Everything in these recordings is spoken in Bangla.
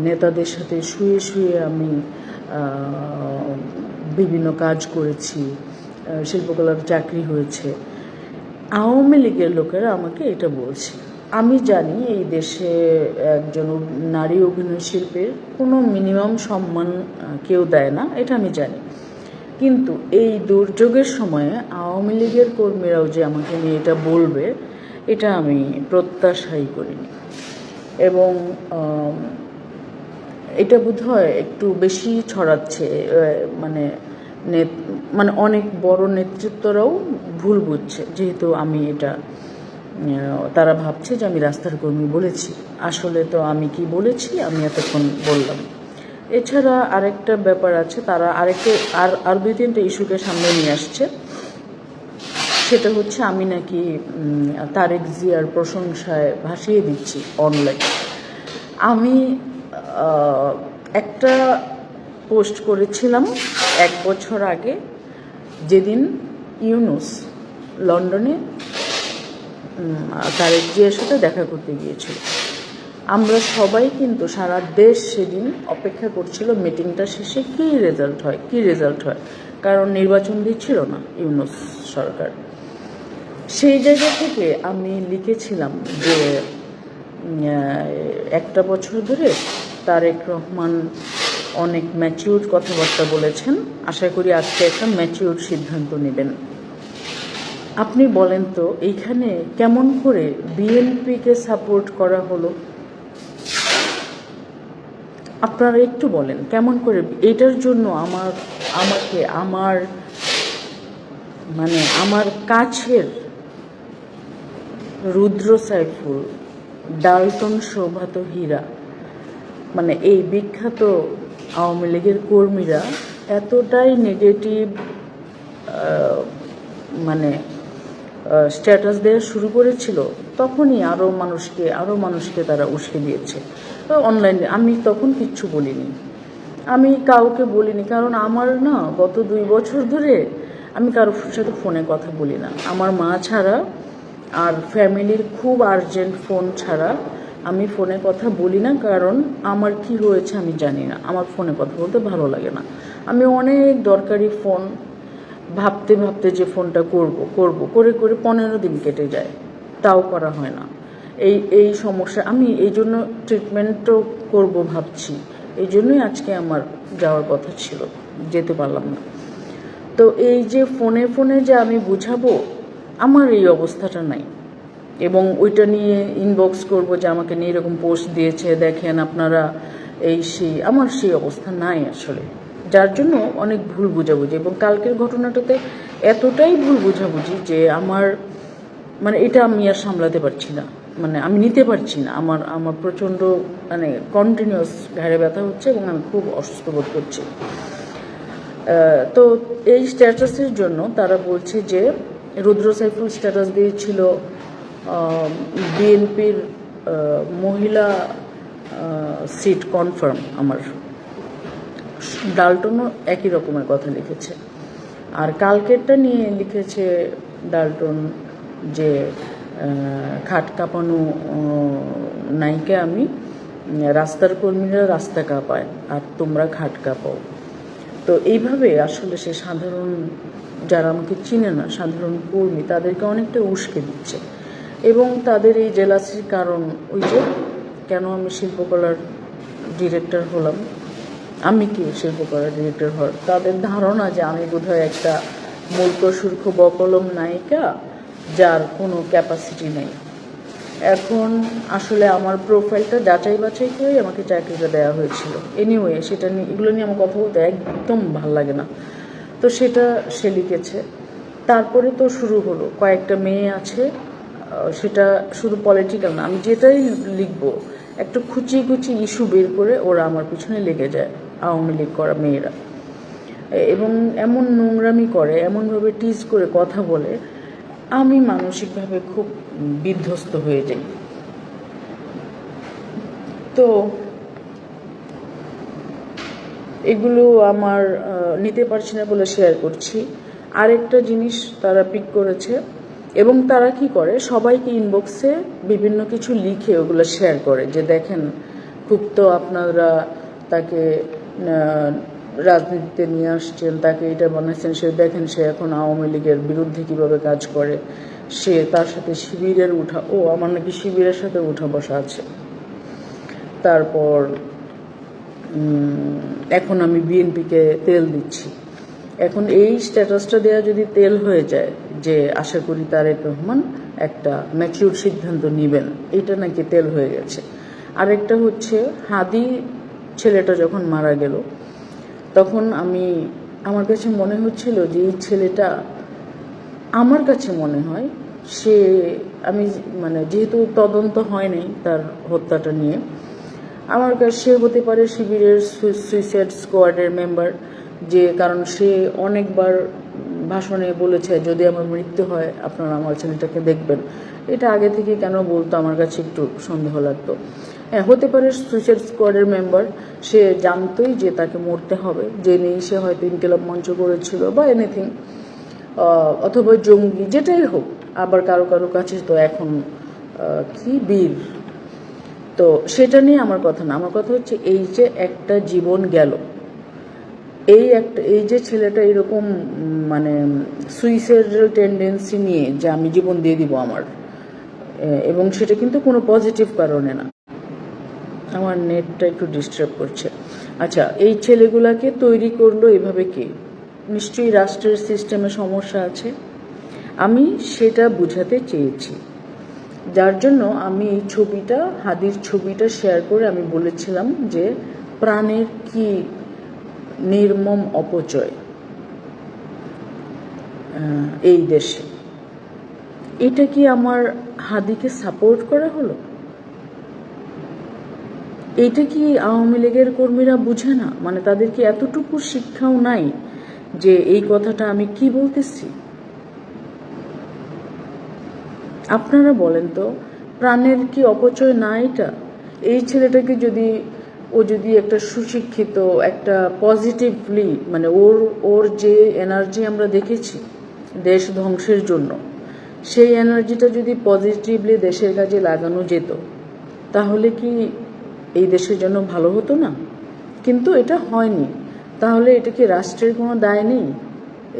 নেতাদের সাথে শুয়ে শুয়ে আমি বিভিন্ন কাজ করেছি, শিল্পকলার চাকরি হয়েছে। আওয়ামী লীগের লোকেরা আমাকে এটা বলছে। আমি জানি এই দেশে একজন নারী অভিনয় শিল্পীর কোনো মিনিমাম সম্মান কেউ দেয় না, এটা আমি জানি। কিন্তু এই দুর্যোগের সময়ে আওয়ামী লীগের কর্মীরাও যে আমাকে নিয়ে এটা বলবে, এটা আমি প্রত্যাশাই করিনি। এবং এটা বোধহয় একটু বেশি ছড়াচ্ছে, মানে অনেক বড় নেতৃত্বরাও ভুল বুঝছে, যেহেতু আমি এটা তারা ভাবছে যে আমি রাস্তার কর্মী বলেছি। আসলে তো আমি কি বলেছি আমি এতক্ষণ বললাম। এছাড়া আরেকটা ব্যাপার আছে, তারা আর 2-3টা ইস্যুকে সামনে নিয়ে আসছে। সেটা হচ্ছে আমি নাকি তারেক জিয়ার প্রশংসায় ভাসিয়ে দিচ্ছি অনলাইন। আমি একটা পোস্ট করেছিলাম 1 বছর আগে, যেদিন ইউনূস লন্ডনে তারেক জিয়ার সাথে দেখা করতে গিয়েছিল। আমরা সবাই কিন্তু সারা দেশ সেদিন অপেক্ষা করছিল মিটিংটা শেষে কী রেজাল্ট হয়, কারণ নির্বাচন দিচ্ছিল না ইউনূস সরকার। সেই জায়গা থেকে আমি লিখেছিলাম যে 1 বছর ধরে তারেক রহমান অনেক ম্যাচিউর কথাবার্তা বলেছেন, আশা করি আজকে একটা ম্যাচিউর সিদ্ধান্ত নেবেন। আপনি বলেন তো এইখানে কেমন করে বিএনপিকে সাপোর্ট করা হলো? আপনারা একটু বলেন কেমন করে? এটার জন্য আমার কাছের রুদ্র সাইফুল, ডালটন সৌভাত হীরা, এই বিখ্যাত আওয়ামী লীগের কর্মীরা এতটাই নেগেটিভ স্ট্যাটাস দেওয়া শুরু করেছিল, তখনই আরও মানুষকে তারা উস্কে দিয়েছে অনলাইনে। আমি তখন কিচ্ছু বলিনি, আমি কাউকে বলিনি, কারণ আমার গত 2 বছর ধরে আমি কারোর সাথে ফোনে কথা বলি না, আমার মা ছাড়া আর ফ্যামিলির খুব আর্জেন্ট ফোন ছাড়া আমি ফোনে কথা বলি না। কারণ আমার কি হয়েছে আমি জানি না, আমার ফোনে কথা বলতে ভালো লাগে না। আমি অনেক দরকারি ফোন ভাবতে ভাবতে যে ফোনটা করব করে 15 দিন কেটে যায়, তাও করা হয় না। এই সমস্যা, আমি এই জন্য ট্রিটমেন্টও করব ভাবছি, এই জন্যই আজকে আমার যাওয়ার কথা ছিল, যেতে পারলাম না। তো এই যে ফোনে যে আমি বুঝাবো, আমার এই অবস্থাটা নাই। এবং ওইটা নিয়ে ইনবক্স করব যে আমাকে নিয়ে এরকম পোস্ট দিয়েছে, দেখেন আপনারা আমার সেই অবস্থা নাই আসলে, যার জন্য অনেক ভুল বুঝাবুঝি। এবং কালকের ঘটনাটাতে এতটাই ভুল বুঝাবুঝি যে আমার এটা আমি আর সামলাতে পারছি না, আমি নিতে পারছি না। আমার প্রচণ্ড কন্টিনিউয়াস ঘাড়ে ব্যথা হচ্ছে এবং আমি খুব অসুস্থ বোধ করছি। তো এই স্ট্যাটাসের জন্য তারা বলছে যে রুদ্র সাইফুল স্ট্যাটাস দিয়েছিল বিএনপির মহিলা সিট কনফার্ম। আমার ডালটনও একই রকমের কথা লিখেছে। আর কালকেরটা নিয়ে লিখেছে ডালটন যে খাট কাঁপানো নায়িকা আমি, রাস্তার কর্মীরা রাস্তা কাঁপায় আর তোমরা খাট কাঁপাও। তো এইভাবে আসলে সে সাধারণ, যারা আমাকে চিনে না, সাধারণ কর্মী, তাদেরকে অনেকটা উস্কে দিচ্ছে। এবং তাদের এই জেলাসির কারণ ওই যে কেন আমি শিল্পকলার ডিরেক্টর হলাম, আমি কি শিল্পকলার ডিরেক্টর হওয়ার, তাদের ধারণা যে আমি বোধহয় একটা মূর্খ সূর্খ বকলম নায়িকা যার কোনো ক্যাপাসিটি নেই। এখন আসলে আমার প্রোফাইলটা যাচাই বাছাই করে আমাকে চাকরিটা দেওয়া হয়েছিল। এনিওয়ে সেটা নিয়ে, এগুলো নিয়ে আমার কথা বলতে একদম ভাল লাগে না। তো সেটা সে লিখেছে। তারপরে তো শুরু হলো, কয়েকটা মেয়ে আছে, সেটা শুধু পলিটিক্যাল না, আমি যেটাই লিখবো একটু খুচি ইস্যু বের করে ওরা আমার পিছনে লেগে যায়, আওয়ামী লীগ করা মেয়েরা, এবং এমন নোংরামি করে, এমনভাবে টিজ করে কথা বলে, আমি মানসিকভাবে খুব বিধ্বস্ত হয়ে যাই। তো এগুলো আমার নিতে পারছি না বলে শেয়ার করছি। আরেকটা জিনিস তারা পিক করেছে, এবং তারা কি করে, সবাইকে ইনবক্সে বিভিন্ন কিছু লিখে ওগুলো শেয়ার করে যে দেখেন খুব তো আপনারা তাকে রাজনীতিতে নিয়ে আসছেন, তাকে এটা বানাচ্ছেন, সে দেখেন সে এখন আওয়ামী লীগের বিরুদ্ধে কীভাবে কাজ করে, সে তার সাথে শিবিরের আমার নাকি শিবিরের সাথে উঠা বসা আছে। তারপর এখন আমি বিএনপিকে তেল দিচ্ছি। এখন এই স্ট্যাটাসটা দেওয়া যদি তেল হয়ে যায়, যে আশা করি তারেক রহমান একটা ম্যাচিউর সিদ্ধান্ত নেবেন, এটা নাকি তেল হয়ে গেছে। আরেকটা হচ্ছে হাদি ছেলেটা যখন মারা গেল, তখন আমার কাছে মনে হচ্ছিল যে এই ছেলেটা, আমার কাছে মনে হয় আমি যেহেতু তদন্ত হয়নি তার হত্যাটা নিয়ে, আমার কাছে সে হতে পারে শিবিরের সুইসাইড স্কোয়াডের মেম্বার, কারণ সে অনেকবার ভাষণে বলেছে যদি আমার মৃত্যু হয় আপনারা আমার ছেলেটাকে দেখবেন। এটা আগে থেকে কেন বলতো আমার কাছে একটু সন্দেহ লাগতো। হ্যাঁ, হতে পারে সুইসাইড স্কোয়াডের মেম্বার, সে জানতোই যে তাকে মরতে হবে, জেনেই সে হয়তো ইনকিলাব মঞ্চ করেছিল বা এনিথিং, অথবা জঙ্গি, যেটাই হোক। আবার কারো কারো কাছে তো এখন বীর, তো সেটা নিয়ে আমার কথা না। আমার কথা হচ্ছে এই যে একটা জীবন গেল, এই যে ছেলেটা এরকম সুইসাইডাল টেন্ডেন্সি নিয়ে যে আমি জীবন দিয়ে দিব আমার, এবং সেটা কিন্তু কোনো পজিটিভ কারণে না। আমার নেটটা একটু ডিস্টার্ব করছে। আচ্ছা, এই ছেলেগুলাকে তৈরি করলো এভাবে কি? নিশ্চয়ই রাষ্ট্রের সিস্টেমে সমস্যা আছে। আমি সেটা বুঝাতে চেয়েছি, যার জন্য আমি এই হাদির ছবিটা শেয়ার করে আমি বলেছিলাম যে প্রাণের কি নির্মম অপচয় এই দেশে। এটা কি আমার হাদিকে সাপোর্ট করা হলো? এটা কি আওয়ামী লীগের কর্মীরা বুঝে না? তাদের কি এতটুকু শিক্ষাও নাই যে এই কথাটা আমি কি বলতেছি? আপনারা বলেন তো, প্রাণের কি অপচয় না এটা? এই ছেলেটাকে যদি একটা সুশিক্ষিত, একটা পজিটিভলি, ওর যে এনার্জি আমরা দেখেছি দেশ ধ্বংসের জন্য, সেই এনার্জিটা যদি পজিটিভলি দেশের কাজে লাগানো যেত, তাহলে কি এই দেশের জন্য ভালো হতো না? কিন্তু এটা হয়নি। তাহলে এটা কি রাষ্ট্রের কোনো দায় নেই?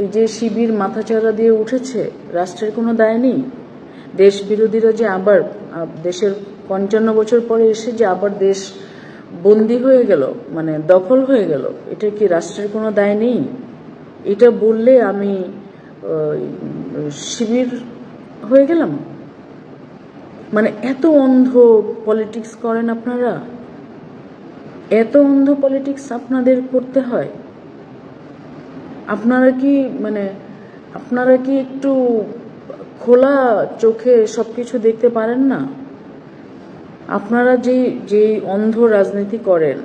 এই যে শিবির মাথাচাড়া দিয়ে উঠেছে, রাষ্ট্রের কোনো দায় নেই? দেশ বিরোধীরা যে আবার দেশের 55 বছর পরে এসে যে আবার দেশ বন্দী হয়ে গেল, দখল হয়ে গেল, এটা কি রাষ্ট্রের কোনো দায় নেই? এটা বললে আমি শিবির হয়ে গেলাম? এত অন্ধ পলিটিক্স করেন আপনারা? এত অন্ধ পলিটিক্স আপনাদের করতে হয়? আপনারা কি একটু খোলা চোখে সবকিছু দেখতে পারেন না? আপনারা যে অন্ধ রাজনীতি করেন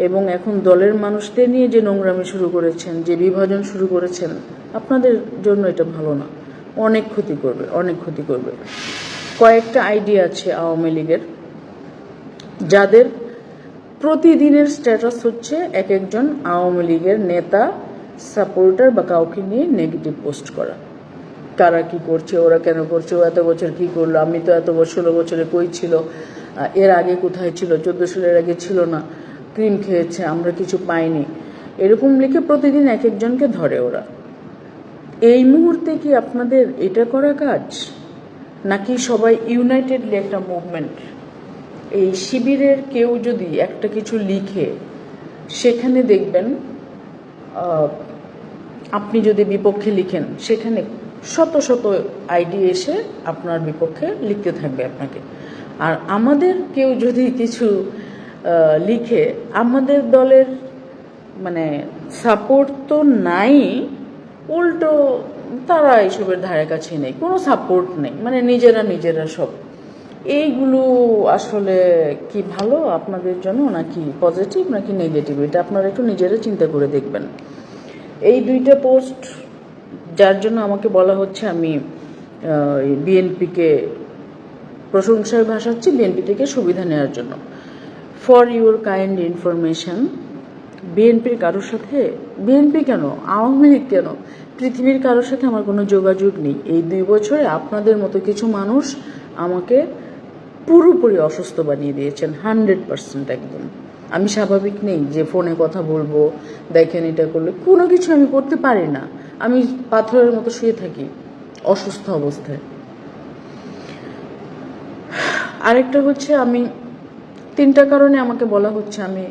এবং এখন দলের মানুষদের নিয়ে যে নোংরামি শুরু করেছেন, যে বিভাজন শুরু করেছেন, আপনাদের জন্য এটা ভালো না। অনেক ক্ষতি করবে। কয়েকটা আইডিয়া আছে আওয়ামী লীগের, যাদের প্রতিদিনের স্ট্যাটাস হচ্ছে এক একজন আওয়ামী লীগের নেতা, সাপোর্টার বা কাউকে নিয়ে নেগেটিভ পোস্ট করা। কারা কি করছে, ওরা কেন করছে, ও এত বছর কি করলো, আমি তো এত 16 বছরে কই ছিল, এর আগে কোথায় ছিল, 14 সালের আগে ছিল না, ক্রিম খেয়েছে, আমরা কিছু পাইনি, এরকম লিখে প্রতিদিন এক একজনকে ধরে ওরা। এই মুহূর্তে কি আপনাদের এটা করা কাজ? নাকি সবাই ইউনাইটেডলি একটা মুভমেন্ট? এই শিবিরের কেউ যদি একটা কিছু লিখে, সেখানে দেখবেন আপনি যদি বিপক্ষে লিখেন, সেখানে শত শত আইডি এসে আপনার বিপক্ষে লিখতে থাকবে আপনাকে। আর আমাদের কেউ যদি কিছু লিখে, আমাদের দলের সাপোর্ট তো নাই, উল্টো তারা এইসবের ধারে কাছে নেই, কোনো সাপোর্ট নেই, নিজেরা সব। এইগুলো আসলে কি ভালো আপনাদের জন্য, নাকি পজিটিভ নাকি নেগেটিভ, এটা আপনারা একটু নিজেরা চিন্তা করে দেখবেন। এই দুইটা পোস্ট, যার জন্য আমাকে বলা হচ্ছে আমি বিএনপিকে প্রশংসায় ভাসাচ্ছি, বিএনপি থেকে সুবিধা নেওয়ার জন্য। ফর ইউর কাইন্ড ইনফরমেশন, বিএনপির কারোর সাথে, বিএনপি কেন, আওয়ামী লীগ কেন, পৃথিবীর কারোর সাথে আমার কোনো যোগাযোগ নেই। এই 2 বছরে আপনাদের মতো কিছু মানুষ আমাকে পুরোপুরি অসুস্থ বানিয়ে দিয়েছেন 100% একদম। আমি স্বাভাবিক নেই যে ফোনে কথা বলবো, দেখেন এটা করলে, কোনো কিছু আমি করতে পারি না। আমি পাথরের মতো শুয়ে থাকি অসুস্থ অবস্থায়। আরেকটা হচ্ছে, আমি 3টা কারণে আমাকে বলা হচ্ছে আমি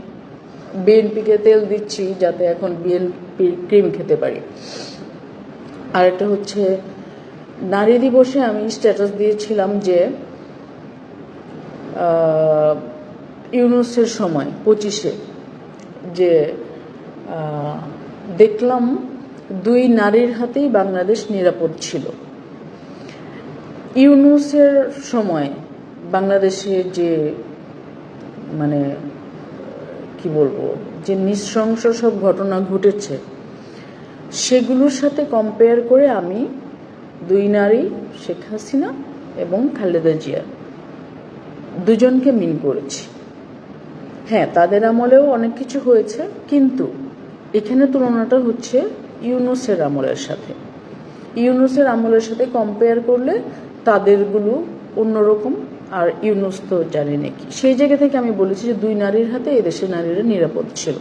বিএনপিকে তেল দিচ্ছি যাতে এখন বিএনপি ক্রিম খেতে পারি। আরেকটা হচ্ছে, নারী দিবসে আমি স্ট্যাটাস দিয়েছিলাম যে ইউনুসের সময় 25-এ যে দেখলাম 2 নারীর হাতেই বাংলাদেশ নিরাপদ ছিল। ইউনুসের সময় বাংলাদেশে যে মানে কি বলবো, যে নৃশংস সব ঘটনা ঘটেছে সেগুলোর সাথে কম্পেয়ার করে আমি 2 নারী, শেখ হাসিনা এবং খালেদা জিয়া, দুজনকে মিন করেছি। হ্যাঁ, তাদের আমলেও অনেক কিছু হয়েছে, কিন্তু এখানে তুলনাটা হচ্ছে ইউনুসের আমলের সাথে। ইউনুসের আমলের সাথে কম্পেয়ার করলে তাদেরগুলো অন্যরকম, আর ইউনুস তো জানি নাকি। সেই জায়গা থেকে আমি বলেছি যে 2 নারীর হাতে এদেশের নারীরা নিরাপদ ছিল,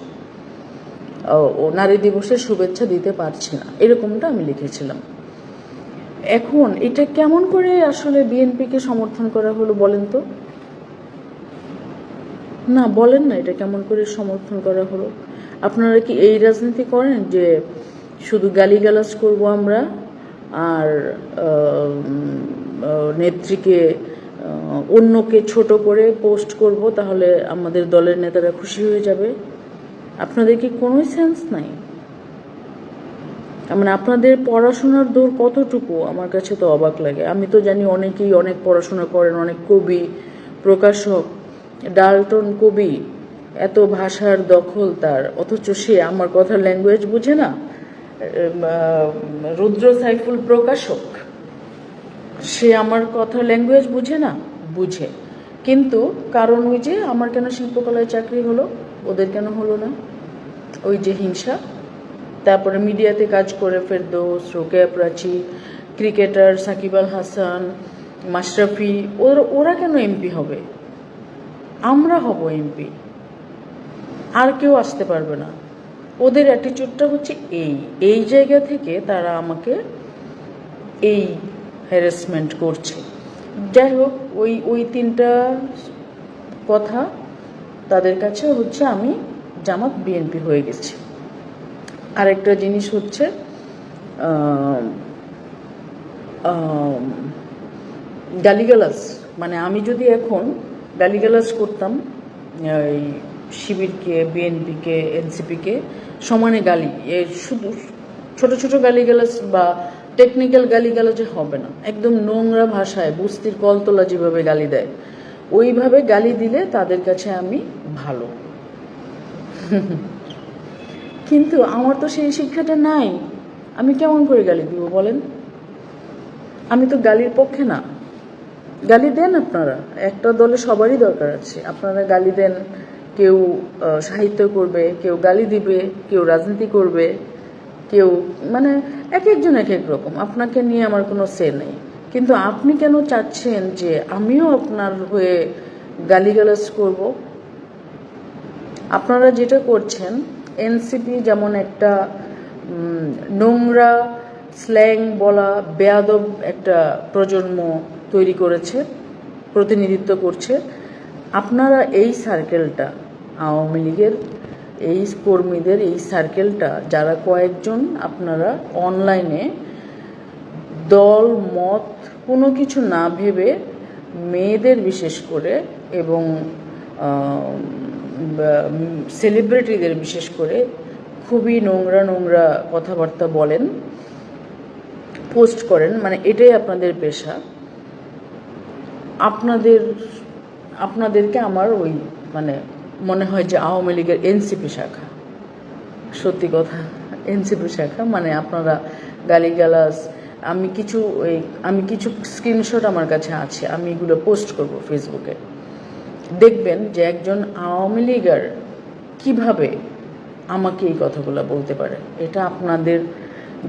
ও নারী দিবসের শুভেচ্ছা দিতে পারছি না, এরকমটা আমি লিখেছিলাম। এখন এটা কেমন করে আসলে বিএনপিকে সমর্থন করা হলো বলেন তো? না, বলেন না, এটা কেমন করে সমর্থন করা হলো? আপনারা কি এই রাজনীতি করেন যে শুধু গালিগালাজ করব আমরা আর নেত্রীকে অন্যকে ছোট করে পোস্ট করব, তাহলে আমাদের দলের নেতারা খুশি হয়ে যাবে? আপনাদের কি কোনো সেন্স নাই? মানে আপনাদের পড়াশোনার দৌড় কতটুকু আমার কাছে তো অবাক লাগে। আমি তো জানি অনেকেই অনেক পড়াশোনা করেন, অনেক কবি, প্রকাশক, ডালটন কবি, এত ভাষার দখল তার, অথচ সে আমার কথার ল্যাঙ্গুয়েজ বুঝে না। রুদ্র সাইফুল প্রকাশক, সে আমার কথার ল্যাঙ্গুয়েজ বুঝে না? বুঝে, কিন্তু কারণ ওই যে আমার কেন শিল্পকলায় চাকরি হলো, ওদের কেন হলো না? ওই যে হিংসা। তারপরে মিডিয়াতে কাজ করে ফেরদৌস, রোকেয়া প্রাচী, ক্রিকেটার সাকিব আল হাসান, মাশরাফি, ওরা কেন এমপি হবে? আমরা হব এমপি, আর কেউ আসতে পারবে না। ওদের অ্যাটিটিউডটা হচ্ছে এই জায়গা থেকে তারা আমাকে এই হ্যারাসমেন্ট করছে। যাই হোক, ওই 3টা কথা তাদের কাছে হচ্ছে আমি জামাত বিএনপি হয়ে গেছি। আরেকটা জিনিস হচ্ছে গালিগালাজ, মানে আমি যদি এখন গালিগালাজ করতাম এই শিবিরকে, বিএনপিকে, এনসিপিকে সমানে গালি, শুধু ছোট ছোট গালিগালাজ বা টেকনিক্যাল গালিগালাজে হবে না, একদম নোংরা ভাষায় বস্তির কলতলা যেভাবে গালি দেয় ওইভাবে গালি দিলে তাদের কাছে আমি ভালো। কিন্তু আমার তো সেই শিক্ষাটা নাই, আমি কেমন করে গালি দিব বলেন? আমি তো গালির পক্ষে না। গালি দেন আপনারা, একটা দলে সবারই দরকার আছে। আপনারা গালি দেন, কেউ সাহিত্য করবে, কেউ গালি দিবে, কেউ রাজনীতি করবে, কেউ মানে এক একজন এক এক রকম। আপনাকে নিয়ে আমার কোনো সে নেই, কিন্তু আপনি কেন চাচ্ছেন যে আমিও আপনার হয়ে গালিগালাজ করব? আপনারা যেটা করছেন, এনসিপি যেমন একটা নোংরা স্ল্যাং বলা বেয়াদব একটা প্রজন্ম তৈরি করেছে, প্রতিনিধিত্ব করছে, আপনারা এই সার্কেলটা, আওয়ামী লীগের এই কর্মীদের এই সার্কেলটা, যারা কয়েকজন আপনারা অনলাইনে দল মত কোনো কিছু না ভেবে মেয়েদের বিশেষ করে এবং সেলিব্রিটিদের বিশেষ করে খুবই নোংরা নোংরা কথাবার্তা বলেন, পোস্ট করেন, মানে এটাই আপনাদের পেশা। আপনাদেরকে আমার ওই মানে মনে হয় যে আওয়ামী লীগের এনসিপি শাখা, সত্যি কথা এনসিপি শাখা। মানে আপনারা গালিগালাজ, আমি কিছু স্ক্রিনশট আমার কাছে আছে, আমি এগুলো পোস্ট করব ফেসবুকে। দেখবেন যে একজন আওয়ামী লীগার কিভাবে আমাকে এই কথাগুলো বলতে পারে। এটা আপনাদের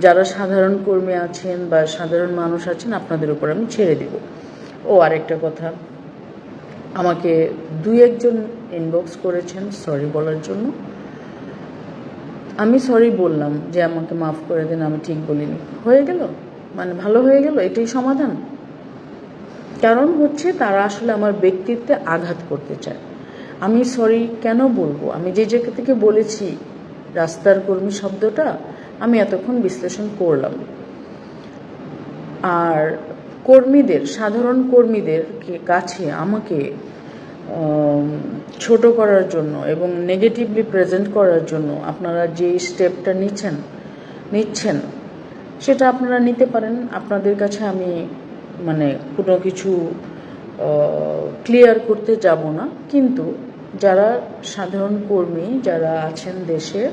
যারা সাধারণ কর্মী আছেন বা সাধারণ মানুষ আছেন, আপনাদের উপর আমি ছেড়ে দিব। ও আরেকটা কথা, আমাকে দুই একজন ইনবক্স করেছেন সরি বলার জন্য। আমি সরি বললাম যে আমাকে মাফ করে দিন, আমি ঠিক বলিনি। হয়ে গেল, মানে ভালো হয়ে গেল, এটাই সমাধান। কারণ হচ্ছে তারা আসলে আমার ব্যক্তিত্বে আঘাত করতে চায়। আমি সরি কেন বলবো? আমি যে জায়গা থেকে বলেছি রাস্তার কর্মী শব্দটা, আমি এতক্ষণ বিশ্লেষণ করলাম। আর কর্মীদের, সাধারণ কর্মীদের কাছে আমাকে ছোট করার জন্য এবং নেগেটিভলি প্রেজেন্ট করার জন্য আপনারা যে স্টেপটা নিচ্ছেন সেটা আপনারা নিতে পারেন। আপনাদের কাছে আমি মানে কোনো কিছু ক্লিয়ার করতে যাব না, কিন্তু যারা সাধারণ কর্মী যারা আছেন দেশে,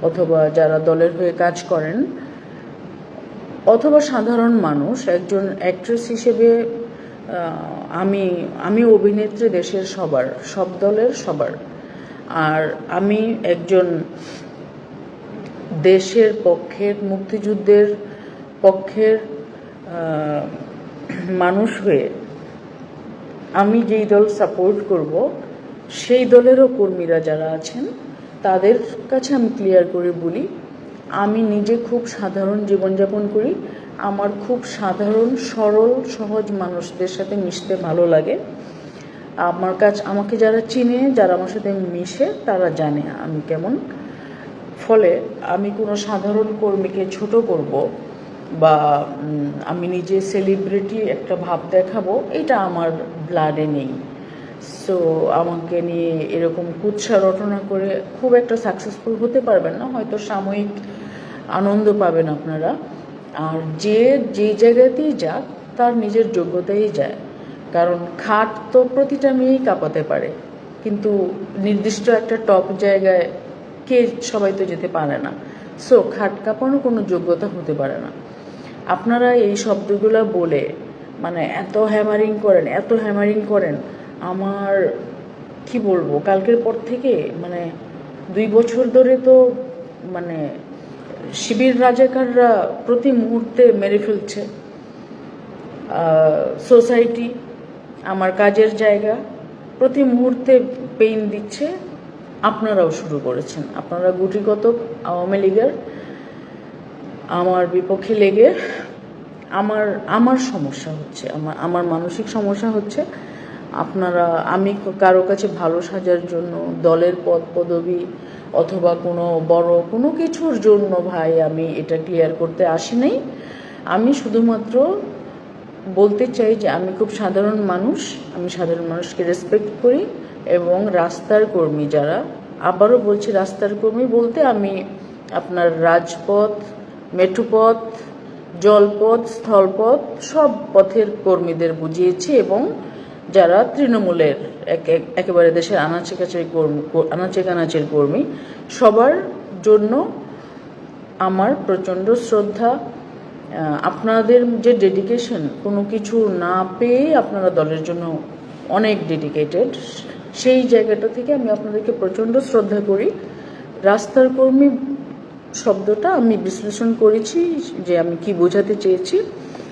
অথবা যারা দলের হয়ে কাজ করেন, অথবা সাধারণ মানুষ, একজন অ্যাক্ট্রেস হিসেবে আমি অভিনেত্রী দেশের সবার, সব দলের সবার। আর আমি একজন দেশের পক্ষের, মুক্তিযুদ্ধের পক্ষের মানুষ হয়ে আমি যেই দল সাপোর্ট করব সেই দলেরও কর্মীরা যারা আছেন তাদের কাছে আমি ক্লিয়ার করে বলি, আমি নিজে খুব সাধারণ জীবনযাপন করি। আমার খুব সাধারণ সরল সহজ মানুষদের সাথে মিশতে ভালো লাগে। আমাকে যারা চিনে, যারা আমার সাথে মিশে, তারা জানে আমি কেমন। ফলে আমি কোনো সাধারণ কর্মীকে ছোট করব বা আমি নিজে সেলিব্রিটি একটা ভাব দেখাবো, এটা আমার ব্লাডে নেই। সো আমাকে নিয়ে এরকম কুৎসা রটনা করে খুব একটা সাকসেসফুল হতে পারবেন না, হয়তো সাময়িক আনন্দ পাবেন আপনারা। আর যে জায়গাতেই যাক তার নিজের যোগ্যতাই যায়। কারণ খাট তো প্রতিটা মেয়েই কাঁপাতে পারে, কিন্তু নির্দিষ্ট একটা টপ জায়গায় সবাই তো যেতে পারে না। সো খাট কাঁপানো কোনো যোগ্যতা হতে পারে না। আপনারা এই শব্দগুলো বলে মানে এত হ্যামারিং করেন, আমার কি বলবো, কালকের পর থেকে মানে 2 বছর ধরে তো মানে শিবির রাজাকাররা প্রতি মুহূর্তে মেরে ফেলছে সোসাইটি, আমার কাজের জায়গা, প্রতি মুহূর্তে পেইন দিচ্ছে। আপনারাও শুরু করেছেন, আপনারা গুটিগত আওয়ামী লীগের আমার বিপক্ষে লেগে আমার সমস্যা হচ্ছে, আমার মানসিক সমস্যা হচ্ছে। আমি কারো কাছে ভালো সাজার জন্য, দলের পদ পদবি অথবা কোনো বড় কোনো কিছুর জন্য ভাই আমি এটা ক্লিয়ার করতে আসি নাই। আমি শুধুমাত্র বলতে চাই যে আমি খুব সাধারণ মানুষ, আমি সাধারণ মানুষকে রেসপেক্ট করি। এবং রাস্তার কর্মী যারা, আবারও বলছি রাস্তার কর্মী বলতে আমি আপনার রাজপথ, মেট্রোপথ, জলপথ, স্থলপথ সব পথের কর্মীদের বুঝিয়েছি। এবং যারা তৃণমূলের একেবারে দেশের আনাচে কানাচের কর্মী, সবার জন্য আমার প্রচণ্ড শ্রদ্ধা। আপনাদের যে ডেডিকেশন, কোনো কিছু না পেয়ে আপনারা দলের জন্য অনেক ডেডিকেটেড, সেই জায়গাটা থেকে আমি আপনাদেরকে প্রচণ্ড শ্রদ্ধা করি। রাস্তার কর্মী শব্দটা আমি বিশ্লেষণ করেছি যে আমি কি বোঝাতে চেয়েছি,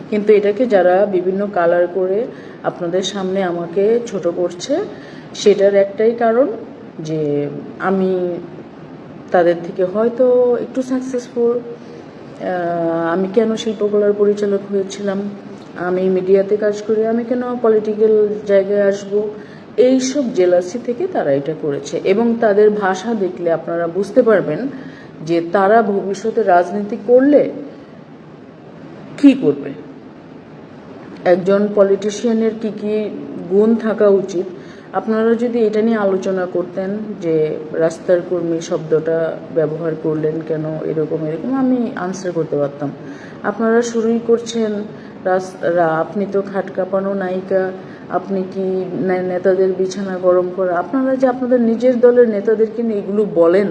কিন্তু এটাকে যারা বিভিন্ন কালার করে আপনাদের সামনে আমাকে ছোট করছে, সেটার একটাই কারণ যে আমি তাদের থেকে হয়তো একটু সাকসেসফুল। আমি কেন শিল্পকলার পরিচালক হয়েছিলাম, আমি মিডিয়াতে কাজ করি, আমি কেন পলিটিক্যাল জায়গায় আসব, এইসব জেলাসি থেকে তারা এটা করেছে। এবং তাদের ভাষা দেখলে আপনারা বুঝতে পারবেন যে তারা ভবিষ্যতে রাজনীতি করলে কি করবে। একজন পলিটিশিয়ানের কি কি গুণ থাকা উচিত, আপনারা যদি এটা নিয়ে আলোচনা করতেন যে রাস্তার কর্মী শব্দটা ব্যবহার করলেন কেন, এরকম আমি আনসার করতে পারতাম। আপনারা শুরুই করছেন আপনি তো খাট কাঁপানো নায়িকা, আপনি কি নেতাদের বিছানা গরম করা। আপনারা যে আপনাদের নিজের দলের নেতাদেরকে নিয়ে এগুলো বলেন,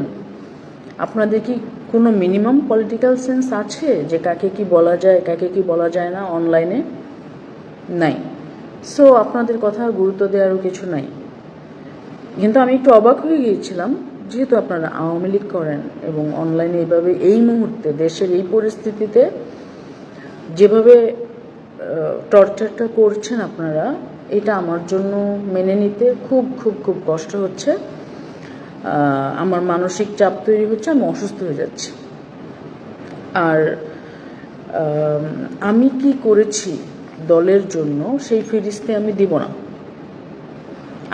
আপনাদের কি কোনো মিনিমাম পলিটিক্যাল সেন্স আছে যে কাকে কি বলা যায়, কাকে কি বলা যায় না অনলাইনে? নাই। সো আপনাদের কথা গুরুত্ব দেওয়ারও কিছু নাই। কিন্তু আমি একটু অবাক হয়ে গিয়েছিলাম, যেহেতু আপনারা আওয়ামী লীগ করেন এবং অনলাইনে এইভাবে এই মুহূর্তে দেশের এই পরিস্থিতিতে যেভাবে টর্চারটা করছেন আপনারা, এটা আমার জন্য মেনে নিতে খুব খুব খুব কষ্ট হচ্ছে। আমার মানসিক চাপ তৈরি হচ্ছে, আমি অসুস্থ হয়ে যাচ্ছি। আর আমি কি করেছি দলের জন্য সেই ফিরিস্তি আমি দিব না।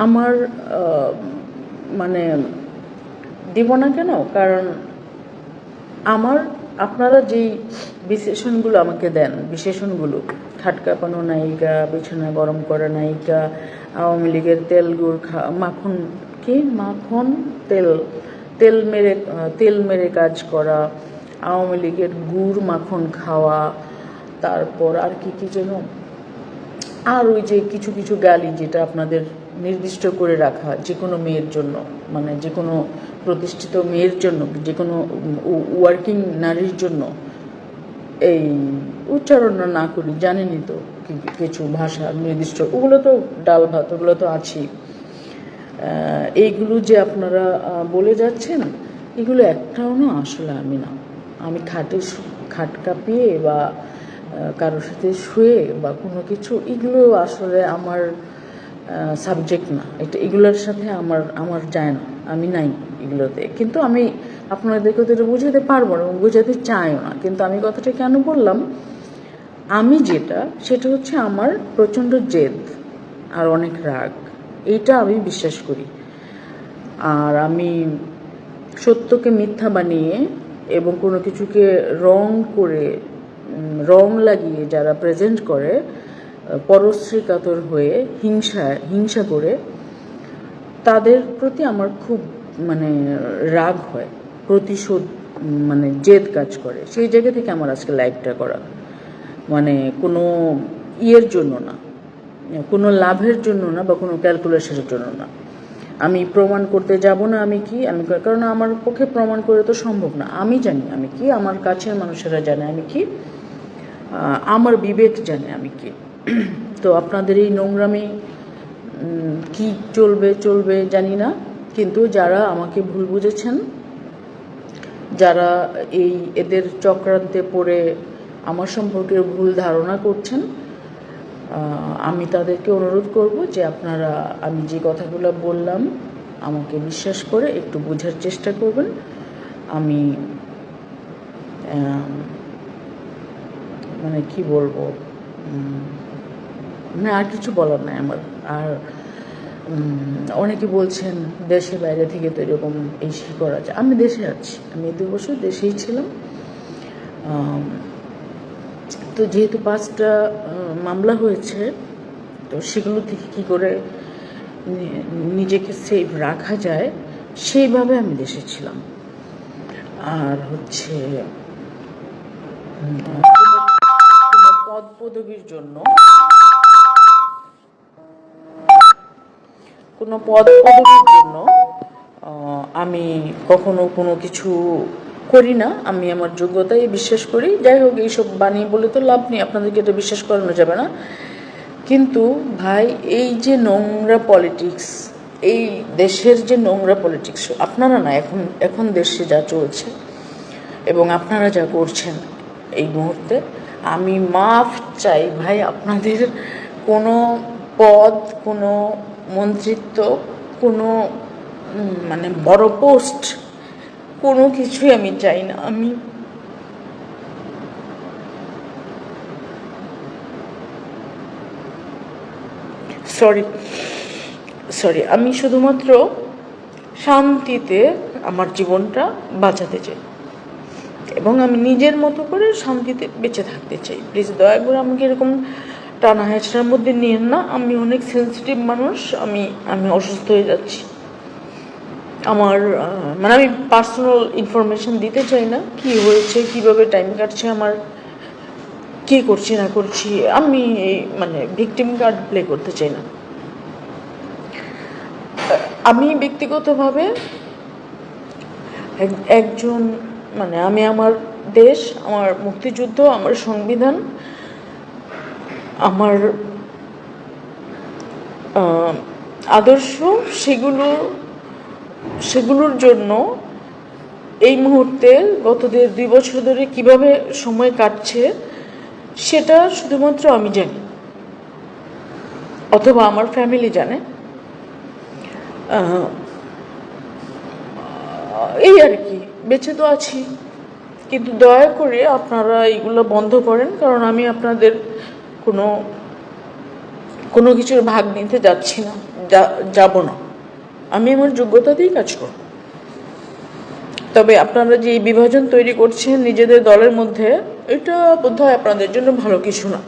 আমার মানে দিব না কেন, কারণ আপনারা যেই বিশেষণগুলো আমাকে দেন, বিশেষণগুলো খাট কাঁপানো নায়িকা, বিছানা গরম করা নায়িকা, আওয়ামী লীগের তেল গুড় মাখন কি মাখন তেল মেরে কাজ করা, আওয়ামী লীগের গুড় মাখন খাওয়া, তারপর আর কি কি যেন, আর ওই যে কিছু কিছু গালি যেটা আপনাদের নির্দিষ্ট করে রাখা যে কোনো মেয়ের জন্য, মানে যে কোনো প্রতিষ্ঠিত মেয়ের জন্য, যে কোনো ওয়ার্কিং নারীর জন্য, এই উচ্চারণ না করি, জানেনই তো কিছু ভাষা নির্দিষ্ট, ওগুলো তো ডাল ভাত, ওগুলো তো আছেই। এইগুলো যে আপনারা বলে যাচ্ছেন, এগুলো একটাও না আসলে আমি না। আমি খাট কাঁপিয়ে বা কারোর সাথে শুয়ে বা কোনো কিছু, এগুলো আসলে আমার সাবজেক্ট না। এগুলোর সাথে আমার যায় না, আমি নাই এগুলোতে। কিন্তু আমি আপনাদেরকে তো এটা বুঝাতে পারবো না এবং বোঝাতে চাইও না। কিন্তু আমি কথাটা কেন বললাম, আমি সেটা হচ্ছে আমার প্রচণ্ড জেদ আর অনেক রাগ, এইটা আমি বিশ্বাস করি। আর আমি সত্যকে মিথ্যা বানিয়ে এবং কোনো কিছুকে রং লাগিয়ে যারা প্রেজেন্ট করে, পরশ্রী কাতর হয়ে হিংসা করে, তাদের প্রতি আমার খুব রাগ হয়, প্রতিশোধ জেদ কাজ করে। সেই জায়গা থেকে আমার আজকে লাইভটা করা, কোনো ইয়ের জন্য না, কোনো লাভের জন্য না, বা কোনো ক্যালকুলেশনের জন্য না। আমি প্রমাণ করতে যাব না কারণ আমার পক্ষে প্রমাণ করে তো সম্ভব না। আমি জানি আমি কি, আমার কাছের মানুষেরা জানে আমি কি, আমার বিবেক জানে আমি কি। তো আপনাদের এই নোংরামি কি চলবে জানি না, কিন্তু যারা আমাকে ভুল বুঝেছেন, যারা এদের চক্রান্তে পড়ে আমার সম্পর্কে ভুল ধারণা করছেন, আমি তাদেরকে অনুরোধ করব যে আপনারা আমি যে কথাগুলো বললাম আমাকে বিশ্বাস করে একটু বোঝার চেষ্টা করবেন। আমি কি বলবো, আর কিছু বলার নাই আমার। আর অনেকে বলছেন দেশে বাইরে থেকে তো এরকম এই করা যায়। আমি দেশে আছি, আমি 2 বছর দেশেই ছিলাম। তো যেহেতু 5টা মামলা হয়েছে, তো সেগুলো থেকে কী করে নিজেকে সেফ রাখা যায় সেইভাবে আমি দেশে ছিলাম। আর হচ্ছে পদ পদবীর জন্য আমি কখনো কোনো কিছু করি না। আমি আমার যোগ্যতায় বিশ্বাস করি। যাই হোক, এইসব বানিয়ে বলে তো লাভ নেই, আপনাদেরকে এটা বিশ্বাস করানো যাবে না। কিন্তু ভাই, এই যে নোংরা পলিটিক্স, এই দেশের যে নোংরা পলিটিক্স, আপনারা না, এখন দেশে যা চলছে এবং আপনারা যা করছেন এই মুহূর্তে, আমি মাফ চাই ভাই। আপনাদের কোনো পদ, কোনো মন্ত্রিত্ব, কোনো বড় পোস্ট, কোনো কিছুই আমি চাই না। আমি সরি আমি শুধুমাত্র শান্তিতে আমার জীবনটা বাঁচাতে চাই এবং আমি নিজের মতো করে শান্তিতে বেঁচে থাকতে চাই। প্লিজ দয়া করে আমাকে এরকম টানা হেঁচড়ার মধ্যে নিয়েন না। আমি অনেক সেন্সিটিভ মানুষ, আমি অসুস্থ হয়ে যাচ্ছি। আমার আমি পার্সোনাল ইনফরমেশন দিতে চাই না, কি হয়েছে, কিভাবে টাইম কাটছে আমার, কী করছি না করছি। আমি ভিকটিম কার্ড প্লে করতে চাই না। আমি ব্যক্তিগতভাবে একজন আমি আমার দেশ, আমার মুক্তিযুদ্ধ, আমার সংবিধান, আমার আদর্শ, সেগুলোর জন্য এই মুহূর্তে গত 2 বছর ধরে কিভাবে সময় কাটছে সেটা শুধুমাত্র আমি জানি। অথবা আমার ফ্যামিলি জানে। এই আর কি, বেঁচে তো আছি। কিন্তু দয়া করে আপনারা এইগুলো বন্ধ করেন, কারণ আমি আপনাদের কোনো কোনো কিছুর ভাগ নিতে যাচ্ছি না, যাব না। আমি আমার যোগ্যতাতেই কাজ করব। তবে আপনারা যে এই বিভাজন তৈরি করছেন নিজেদের দলের মধ্যে, এটা বোধহয় আপনাদের জন্য ভালো কিছু না।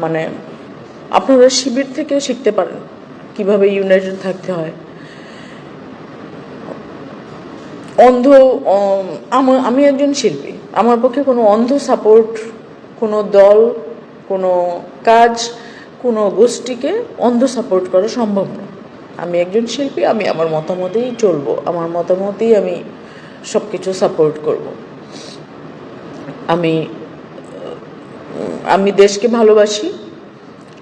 মানে আপনারা শিবির থেকে শিখতে পারেন কিভাবে ইউনাইটেড থাকতে হয়। অন্ধ আমি একজন শিল্পী, আমার পক্ষে কোনো অন্ধ সাপোর্ট, কোনো দল, কোনো কাজ, কোনো গোষ্ঠীকে অন্ধ সাপোর্ট করা সম্ভব না। আমি একজন শিল্পী, আমি আমার মতামতেই চলবো, আমার মতামতেই আমি সব কিছু সাপোর্ট করব। আমি আমি দেশকে ভালোবাসি,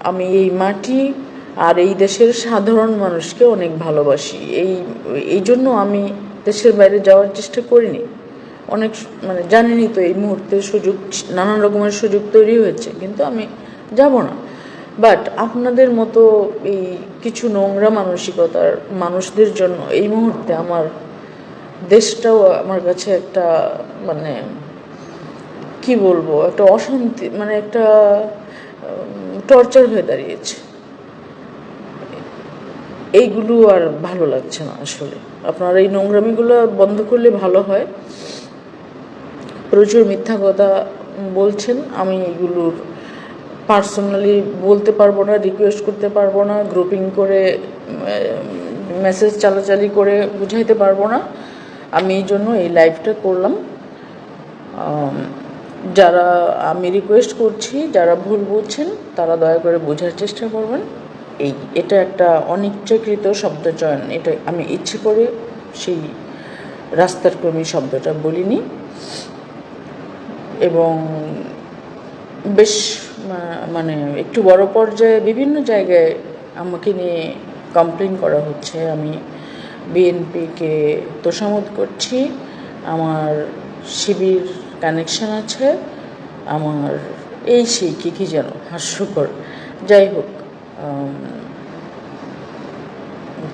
আমি এই মাটি আর এই দেশের সাধারণ মানুষকে অনেক ভালোবাসি। এই জন্য আমি দেশের বাইরে যাওয়ার চেষ্টা করিনি। অনেক মানে জানেনই তো, এই মুহূর্তে সুযোগ, নানান রকমের সুযোগ তৈরি হয়েছে, কিন্তু আমি যাব না। বাট আপনাদের মতো এই কিছু নোংরা মানসিকতার মানুষদের জন্য এই মুহূর্তে আমার দেশটাও আমার কাছে একটা মানে কি বলবো, একটা অশান্তি, মানে একটা টর্চার হয়ে দাঁড়িয়েছে। এইগুলো আর ভালো লাগছে না আসলে। আপনারা এই নোংরামিগুলো বন্ধ করলে ভালো হয়। প্রচুর মিথ্যা কথা বলছেন, আমি এগুলোর পার্সোনালি বলতে পারবো না, রিকোয়েস্ট করতে পারবো না, গ্রুপিং করে মেসেজ চালাচালি করে বুঝাইতে পারবো না। আমি এই জন্য এই লাইভটা করলাম। যারা, আমি রিকোয়েস্ট করছি, যারা ভুল বুঝছেন তারা দয়া করে বোঝার চেষ্টা করবেন। এটা একটা অনিচ্ছাকৃত শব্দচয়ন, এটা আমি ইচ্ছে করে সেই রাস্তার কর্মী শব্দটা বলিনি। এবং বেশ মানে একটু বড় পর্যায়ে বিভিন্ন জায়গায় আমাকে নিয়ে কমপ্লেন করা হচ্ছে, আমি বিএনপিকে তোষামোদ করছি, আমার শিবির কানেকশন আছে, আমার এই সেই কী যেন হাস্যকর। যাই হোক,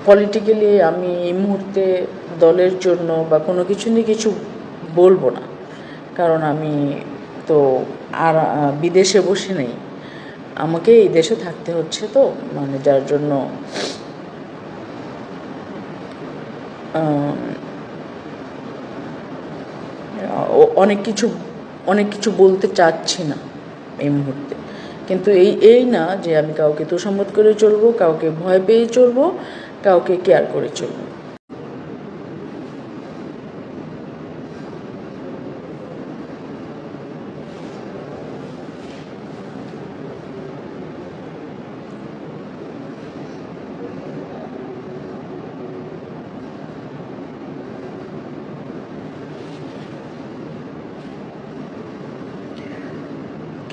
পলিটিক্যালি আমি এই মুহূর্তে দলের জন্য বা কোনো কিছু নিয়ে কিছু বলবো না, কারণ আমি তো আর বিদেশে বসে নেই, আমাকে এই দেশে থাকতে হচ্ছে। তো মানে যার জন্য অনেক কিছু বলতে চাচ্ছি না এই মুহূর্তে। কিন্তু এই না যে আমি কাউকে তোষামোদ করে চলবো, কাউকে ভয় পেয়ে চলবো, কাউকে কেয়ার করে চলবো।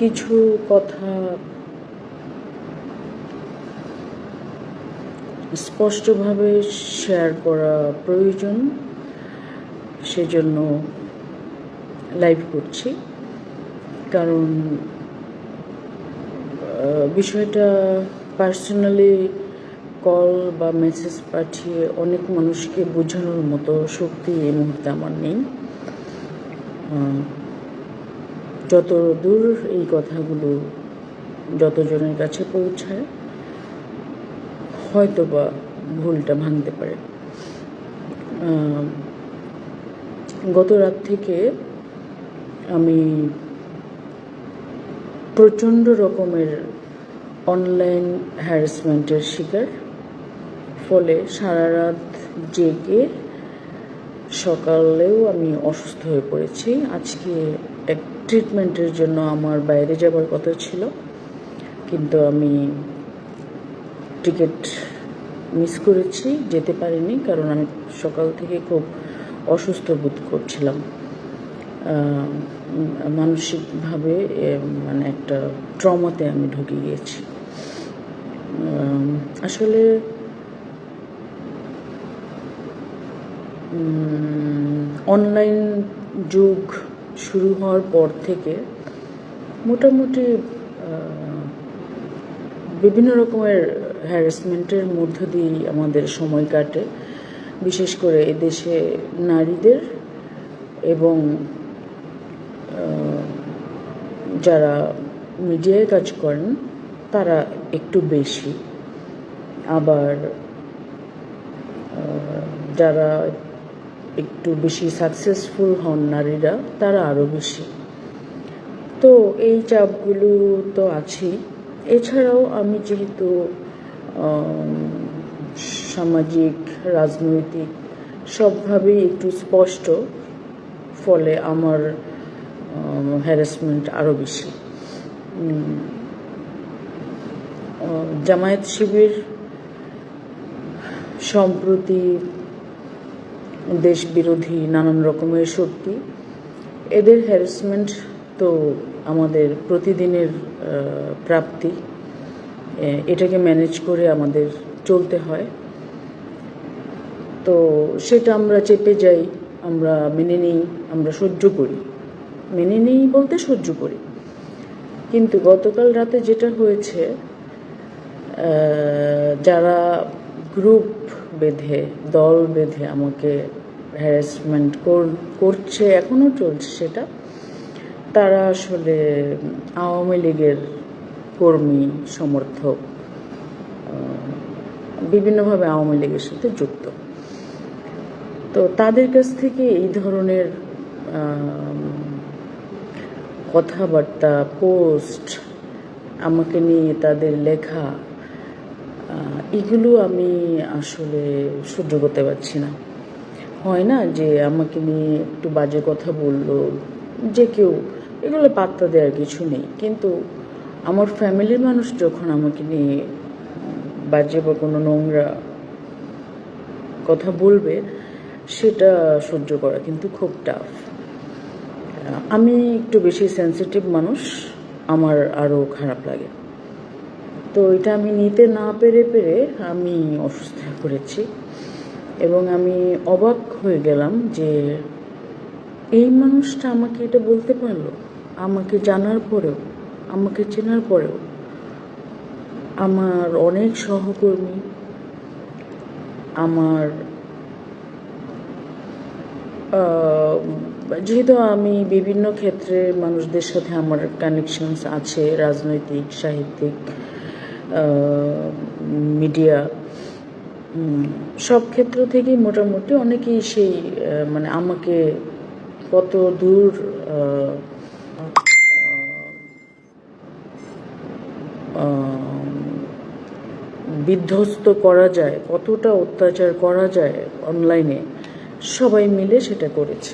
কিছু কথা স্পষ্টভাবে শেয়ার করা প্রয়োজন, সেজন্য লাইভ করছি। কারণ বিষয়টা পার্সোনালি কল বা মেসেজ পাঠিয়ে অনেক মানুষকে বোঝানোর মতো শক্তি এই মুহূর্তে আমার নেই। যত দূর এই কথাগুলো যতজনের কাছে পৌঁছায়, হয়তো বা ভুলটা ভাঙতে পারে। গত রাত থেকে আমি প্রচণ্ড রকমের অনলাইন হ্যারাসমেন্টের শিকার, ফলে সারা রাত জেগে সকালেও আমি অসুস্থ হয়ে পড়েছি। আজকে এক ট্রিটমেন্টের জন্য আমার বাইরে যাবার কথা ছিল, কিন্তু আমি টিকিট মিস করেছি, যেতে পারিনি, কারণ আমি সকাল থেকে খুব অসুস্থ বোধ করছিলাম। মানসিকভাবে মানে একটা ট্রমাতে আমি ঢুকে গিয়েছি। আসলে অনলাইন যুগ শুরু হওয়ার পর থেকে মোটামুটি বিভিন্ন রকমের হ্যারাসমেন্টের মধ্য দিয়েই আমাদের সময় কাটে, বিশেষ করে এদেশে নারীদের এবং যারা মিডিয়ায় কাজ করেন তারা একটু বেশি, আবার যারা একটু বেশি সাকসেসফুল হন নারীরা তারা আরও বেশি। তো এই চাপগুলো তো আছেই। এছাড়াও আমি যেহেতু সামাজিক রাজনৈতিক সবভাবেই একটু স্পষ্ট, ফলে আমার হ্যারাসমেন্ট আরও বেশি। জামায়াত শিবির সম্প্রতি দেশ বিরোধী নানান রকমের শক্তি, এদের হ্যারাসমেন্ট তো আমাদের প্রতিদিনের প্রাপ্তি, এটাকে ম্যানেজ করে আমাদের চলতে হয়। তো সেটা আমরা চেপে যাই, আমরা মেনে নিই, আমরা সহ্য করি, মেনে নিই বলতে সহ্য করি। কিন্তু গতকাল রাতে যেটা হয়েছে, যারা গ্রুপ বেঁধে দল বেঁধে আমাকে হ্যারাসমেন্ট করছে, এখনও চলছে সেটা, তারা আসলে আওয়ামী লীগের কর্মী সমর্থক, বিভিন্নভাবে আওয়ামী লীগের সাথে যুক্ত। তো তাদের কাছ থেকে এই ধরনের কথাবার্তা, পোস্ট, আমাকে নিয়ে তাদের লেখা, এগুলো আমি আসলে সহ্য করতে পারছি না। হয় না যে আমাকে নিয়ে একটু বাজে কথা বললো যে কেউ, এগুলো পাত্তা দেওয়ার কিছু নেই, কিন্তু আমার ফ্যামিলির মানুষ যখন আমাকে নিয়ে বাজে বা কোনো নোংরা কথা বলবে, সেটা সহ্য করা কিন্তু খুব টাফ। আমি একটু বেশি সেন্সিটিভ মানুষ, আমার আরও খারাপ লাগে। তো এটা আমি নিতে না পেরে আমি অসুস্থ হয়ে পড়েছি, এবং আমি অবাক হয়ে গেলাম যে এই মানুষটা আমাকে এটা বলতে পারলো, আমাকে জানার পরেও, আমাকে চেনার পরেও। আমার অনেক সহকর্মী, আমার যেহেতু আমি বিভিন্ন ক্ষেত্রে মানুষদের সাথে আমার কানেকশনস আছে, রাজনৈতিক, সাহিত্যিক, মিডিয়া, সব ক্ষেত্র থেকেই মোটামুটি অনেকেই সেই মানে আমাকে কত দূর বিধ্বস্ত করা যায়, কতটা অত্যাচার করা যায় অনলাইনে, সবাই মিলে সেটা করেছে।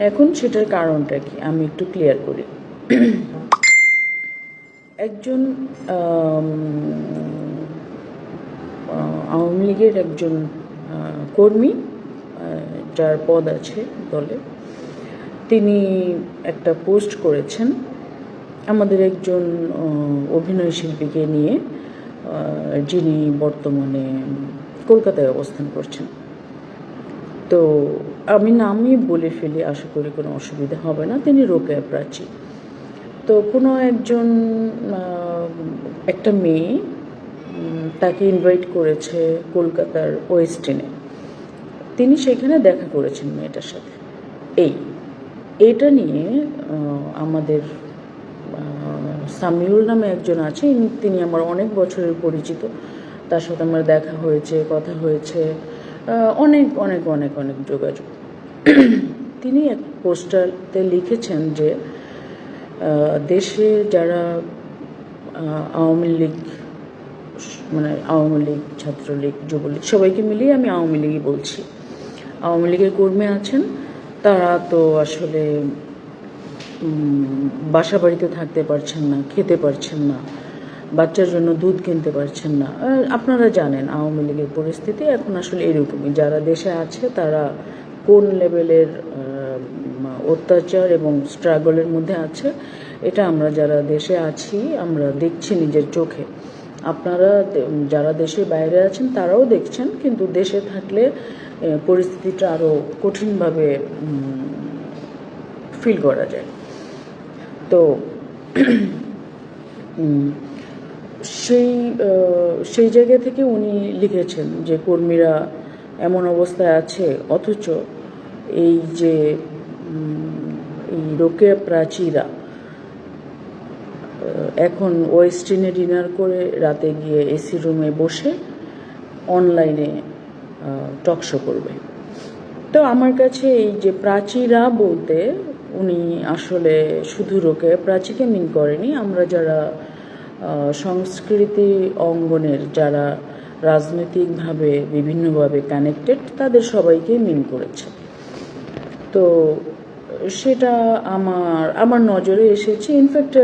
এখন সেটার কারণটা কি আমি একটু ক্লিয়ার করি। একজন আওয়ামী লীগের একজন কর্মী, যার পদ আছে দলে, তিনি একটা পোস্ট করেছেন আমাদের একজন অভিনয় শিল্পীকে নিয়ে, যিনি বর্তমানে কলকাতায় অবস্থান করছেন। তো আমি নামই বলে ফেলি, আশা করি কোনো অসুবিধা হবে না। তিনি রোকেয়া প্রাচী। তো কোনো একজন একটা মেয়ে তাকে ইনভাইট করেছে কলকাতার ওয়েস্টিনে, তিনি সেখানে দেখা করেছেন মেয়েটার সাথে। এইটা নিয়ে আমাদের সামিউল নামে একজন আছে, তিনি আমার অনেক বছরের পরিচিত, তার সাথে আমার দেখা হয়েছে, কথা হয়েছে, অনেক অনেক অনেক অনেক যোগাযোগ। তিনি এক পোস্টারতে লিখেছেন যে দেশে যারা আওয়ামী লীগ, মানে আওয়ামী লীগ, ছাত্রলীগ, যুবলীগ, সবাইকে মিলিয়ে আমি আওয়ামী লীগই বলছি, আওয়ামী লীগের কর্মী আছেন, তারা তো আসলে বাসা বাড়িতে থাকতে পারছেন না, খেতে পারছেন না, বাচ্চার জন্য দুধ কিনতে পারছেন না। আপনারা জানেন আওয়ামী লীগের পরিস্থিতি এখন আসলে এরকমই। যারা দেশে আছে তারা কোন লেভেলের অত্যাচার এবং স্ট্রাগলের মধ্যে আছে, এটা আমরা যারা দেশে আছি আমরা দেখছি নিজের চোখে। আপনারা যারা দেশের বাইরে আছেন তারাও দেখছেন, কিন্তু দেশে থাকলে পরিস্থিতিটা আরও কঠিনভাবে ফিল করা যায়। তো সেই সেই জায়গা থেকে উনি লিখেছেন যে কর্মীরা এমন অবস্থায় আছে, অথচ এই যে এই রোকেয়া প্রাচীরা এখন ওয়েস্টিনে ডিনার করে রাতে গিয়ে এসি রুমে বসে অনলাইনে টকশো করবে। তো আমার কাছে এই যে প্রাচীরা বলতে উনি আসলে শুধু রোকেয়া প্রাচীকে মিন করেনি, আমরা যারা সংস্কৃতি অঙ্গনের, যারা রাজনৈতিকভাবে বিভিন্নভাবে কানেক্টেড, তাদের সবাইকেই মিন করেছে। তো সেটা আমার নজরে এসেছে। ইনফ্যাক্ট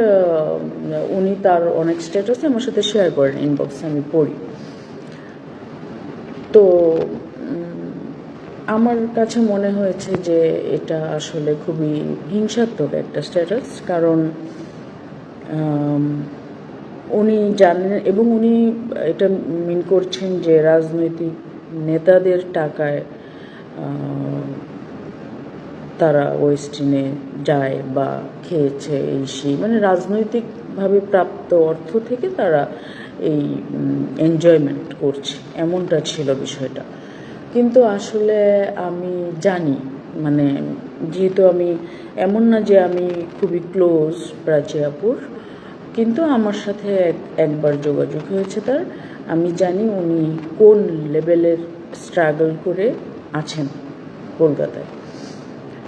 উনি তার অনেক স্ট্যাটাস আমার সাথে শেয়ার করেন, ইনবক্সে আমি পড়ি। তো আমার কাছে মনে হয়েছে যে এটা আসলে খুবই হিংসাত্মক একটা স্ট্যাটাস, কারণ উনি জানেন এবং উনি এটা মিন করছেন যে রাজনৈতিক নেতাদের টাকায় তারা ওয়েস্টিনে যায় বা খেয়েছে, এই সেই মানে রাজনৈতিকভাবে প্রাপ্ত অর্থ থেকে তারা এই এনজয়মেন্ট করছে, এমনটা ছিল বিষয়টা। কিন্তু আসলে আমি জানি, মানে যেহেতু আমি এমন না যে আমি খুবই ক্লোজ প্রাচী আপুর, কিন্তু আমার সাথে একবার যোগাযোগ হয়েছে তার। আমি জানি উনি কোন লেভেলের স্ট্রাগল করে আছেন কলকাতায়।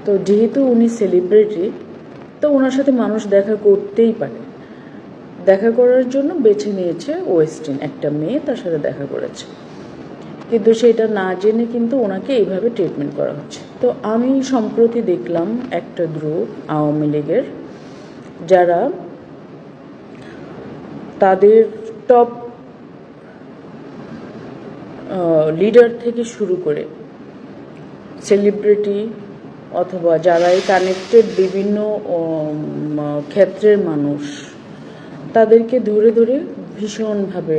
তো যেহেতু উনি সেলিব্রিটি, তো ওনার সাথে মানুষ দেখা করতেই পারে। দেখা করার জন্য বেছে নিয়েছে ওয়েস্টিন, একটা মেয়ে তার সাথে দেখা করেছে, কিন্তু সেটা না জেনে কিন্তু ওনাকে এইভাবে ট্রিটমেন্ট করা হচ্ছে। তো আমি সম্প্রতি দেখলাম একটা গ্রুপ আওয়ামী লীগের, যারা তাদের টপ লিডার থেকে শুরু করে সেলিব্রিটি অথবা যারাই কানেক্টেড বিভিন্ন ক্ষেত্রের মানুষ, তাদেরকে ধরে ধরে ভীষণভাবে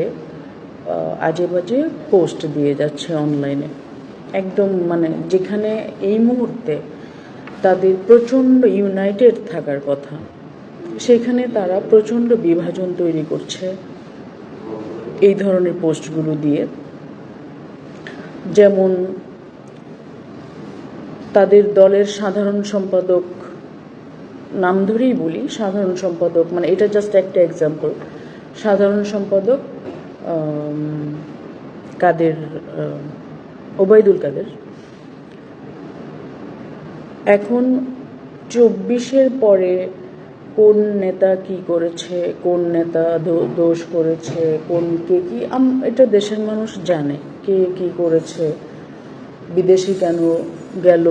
আজে বাজে পোস্ট দিয়ে যাচ্ছে অনলাইনে। একদম মানে যেখানে এই মুহূর্তে তাদের প্রচণ্ড ইউনাইটেড থাকার কথা, সেখানে তারা প্রচণ্ড বিভাজন তৈরি করছে এই ধরনের পোস্টগুলো দিয়ে। যেমন তাদের দলের সাধারণ সম্পাদক, নাম ধরেই বলি সাধারণ সম্পাদক, মানে এটা জাস্ট একটা এক্সাম্পল, সাধারণ সম্পাদক কাদের, ওবায়দুল কাদের, এখন 24-এর পরে কোন নেতা কি করেছে, কোন নেতা দোষ করেছে, কে কি, এটা দেশের মানুষ জানে, কে কি করেছে, বিদেশি কেন গেল,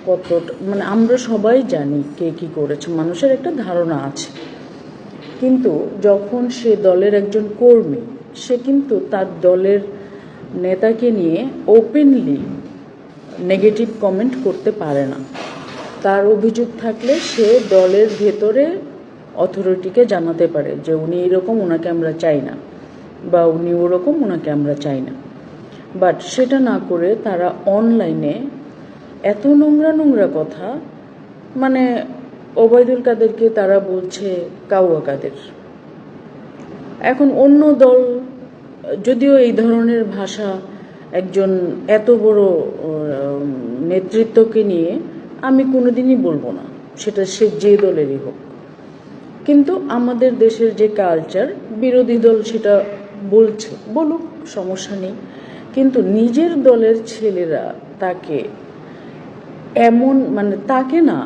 কত, মানে আমরা সবাই জানি কে কি করেছে, মানুষের একটা ধারণা আছে। কিন্তু যখন সে দলের একজন কর্মী, সে কিন্তু তার দলের নেতাকে নিয়ে ওপেনলি নেগেটিভ কমেন্ট করতে পারে না। তার অভিযোগ থাকলে সে দলের ভেতরে অথরিটিকে জানাতে পারে যে উনি এরকম, ওনাকে আমরা চাই না, বা উনি ওরকম, ওনাকে আমরা চাই না। বাট সেটা না করে তারা অনলাইনে এত নোংরা নোংরা কথা, মানে ওবায়দুল কাদেরকে তারা বলছে কাউয়া কাদের। এখন অন্য দল যদিও এই ধরনের ভাষা একজন এত বড় নেতৃত্বকে নিয়ে আমি কোনোদিনই বলবো না, সেটা সে যে দলেরই হোক। কিন্তু আমাদের দেশের যে কালচার, বিরোধী দল সেটা বলছে, বলুক, সমস্যা নেই। কিন্তু নিজের দলের ছেলেরা তাকে এমন, মানে তাকে না,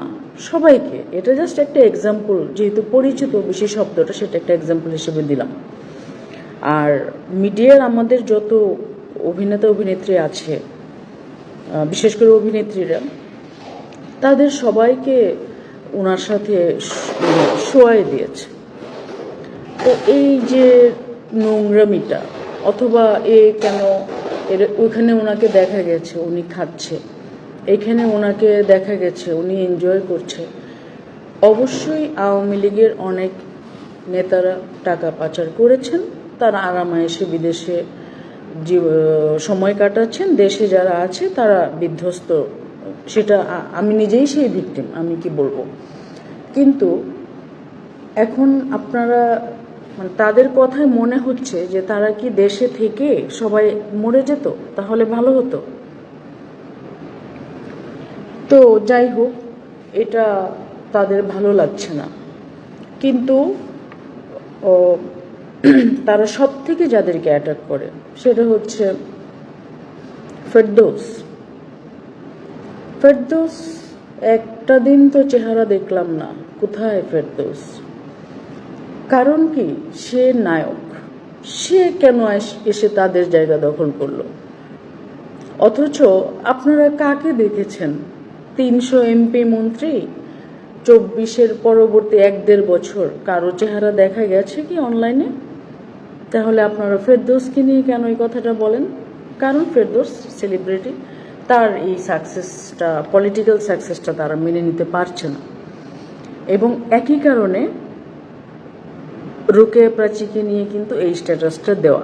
সবাইকে, এটা জাস্ট একটা এক্সাম্পল, যেহেতু পরিচিত বেশি শব্দটা, সেটা একটা এক্সাম্পল হিসেবে দিলাম। আর মিডিয়ার আমাদের যত অভিনেতা অভিনেত্রী আছে, বিশেষ করে অভিনেত্রীরা, তাদের সবাইকে ওনার সাথে শোয়াই দিয়েছে। তো এই যে নোংরামিটা, অথবা কেন ওইখানে ওনাকে দেখা গেছে উনি খাচ্ছে, এখানে ওনাকে দেখা গেছে উনি এনজয় করছে। অবশ্যই আওয়ামী লীগের অনেক নেতারা টাকা পাচার করেছেন, তারা আরামায়েশে বিদেশে সময় কাটাচ্ছেন, দেশে যারা আছে তারা বিধ্বস্ত, সেটা আমি নিজেই সেই ভিকটিম, আমি কি বলবো। কিন্তু এখন আপনারা মানে তাদের কথায় মনে হচ্ছে যে তারা কি দেশে থেকে সবাই মরে যেত, তাহলে ভালো হতো। তো যাই হোক, এটা তাদের ভালো লাগছে না। কিন্তু ও, তারা সব থেকে যাদেরকে অ্যাটাক করে সেটা হচ্ছে ফেরদৌস। ফেরদৌস একটা দিন তো চেহারা দেখলাম না, কোথায় ফেরদৌস? কারণ কি, সে নায়ক, সে কেন এসে তাদের জায়গা দখল করলো? অথচ আপনারা কাকে দেখেছেন? 300 এমপি মন্ত্রী, 24-এর পরবর্তী 1-1.5 বছর কারো চেহারা দেখা গেছে কি অনলাইনে? তাহলে আপনারা ফেরদৌসকে নিয়ে কেন এই কথাটা বলেন? কারণ ফেরদৌস সেলিব্রিটি, তার এই সাকসেসটা, পলিটিক্যাল সাকসেসটা তারা মেনে নিতে পারছে না। এবং একই কারণে রোকেয়া প্রাচীকে নিয়ে কিন্তু এই স্ট্যাটাসটা দেওয়া।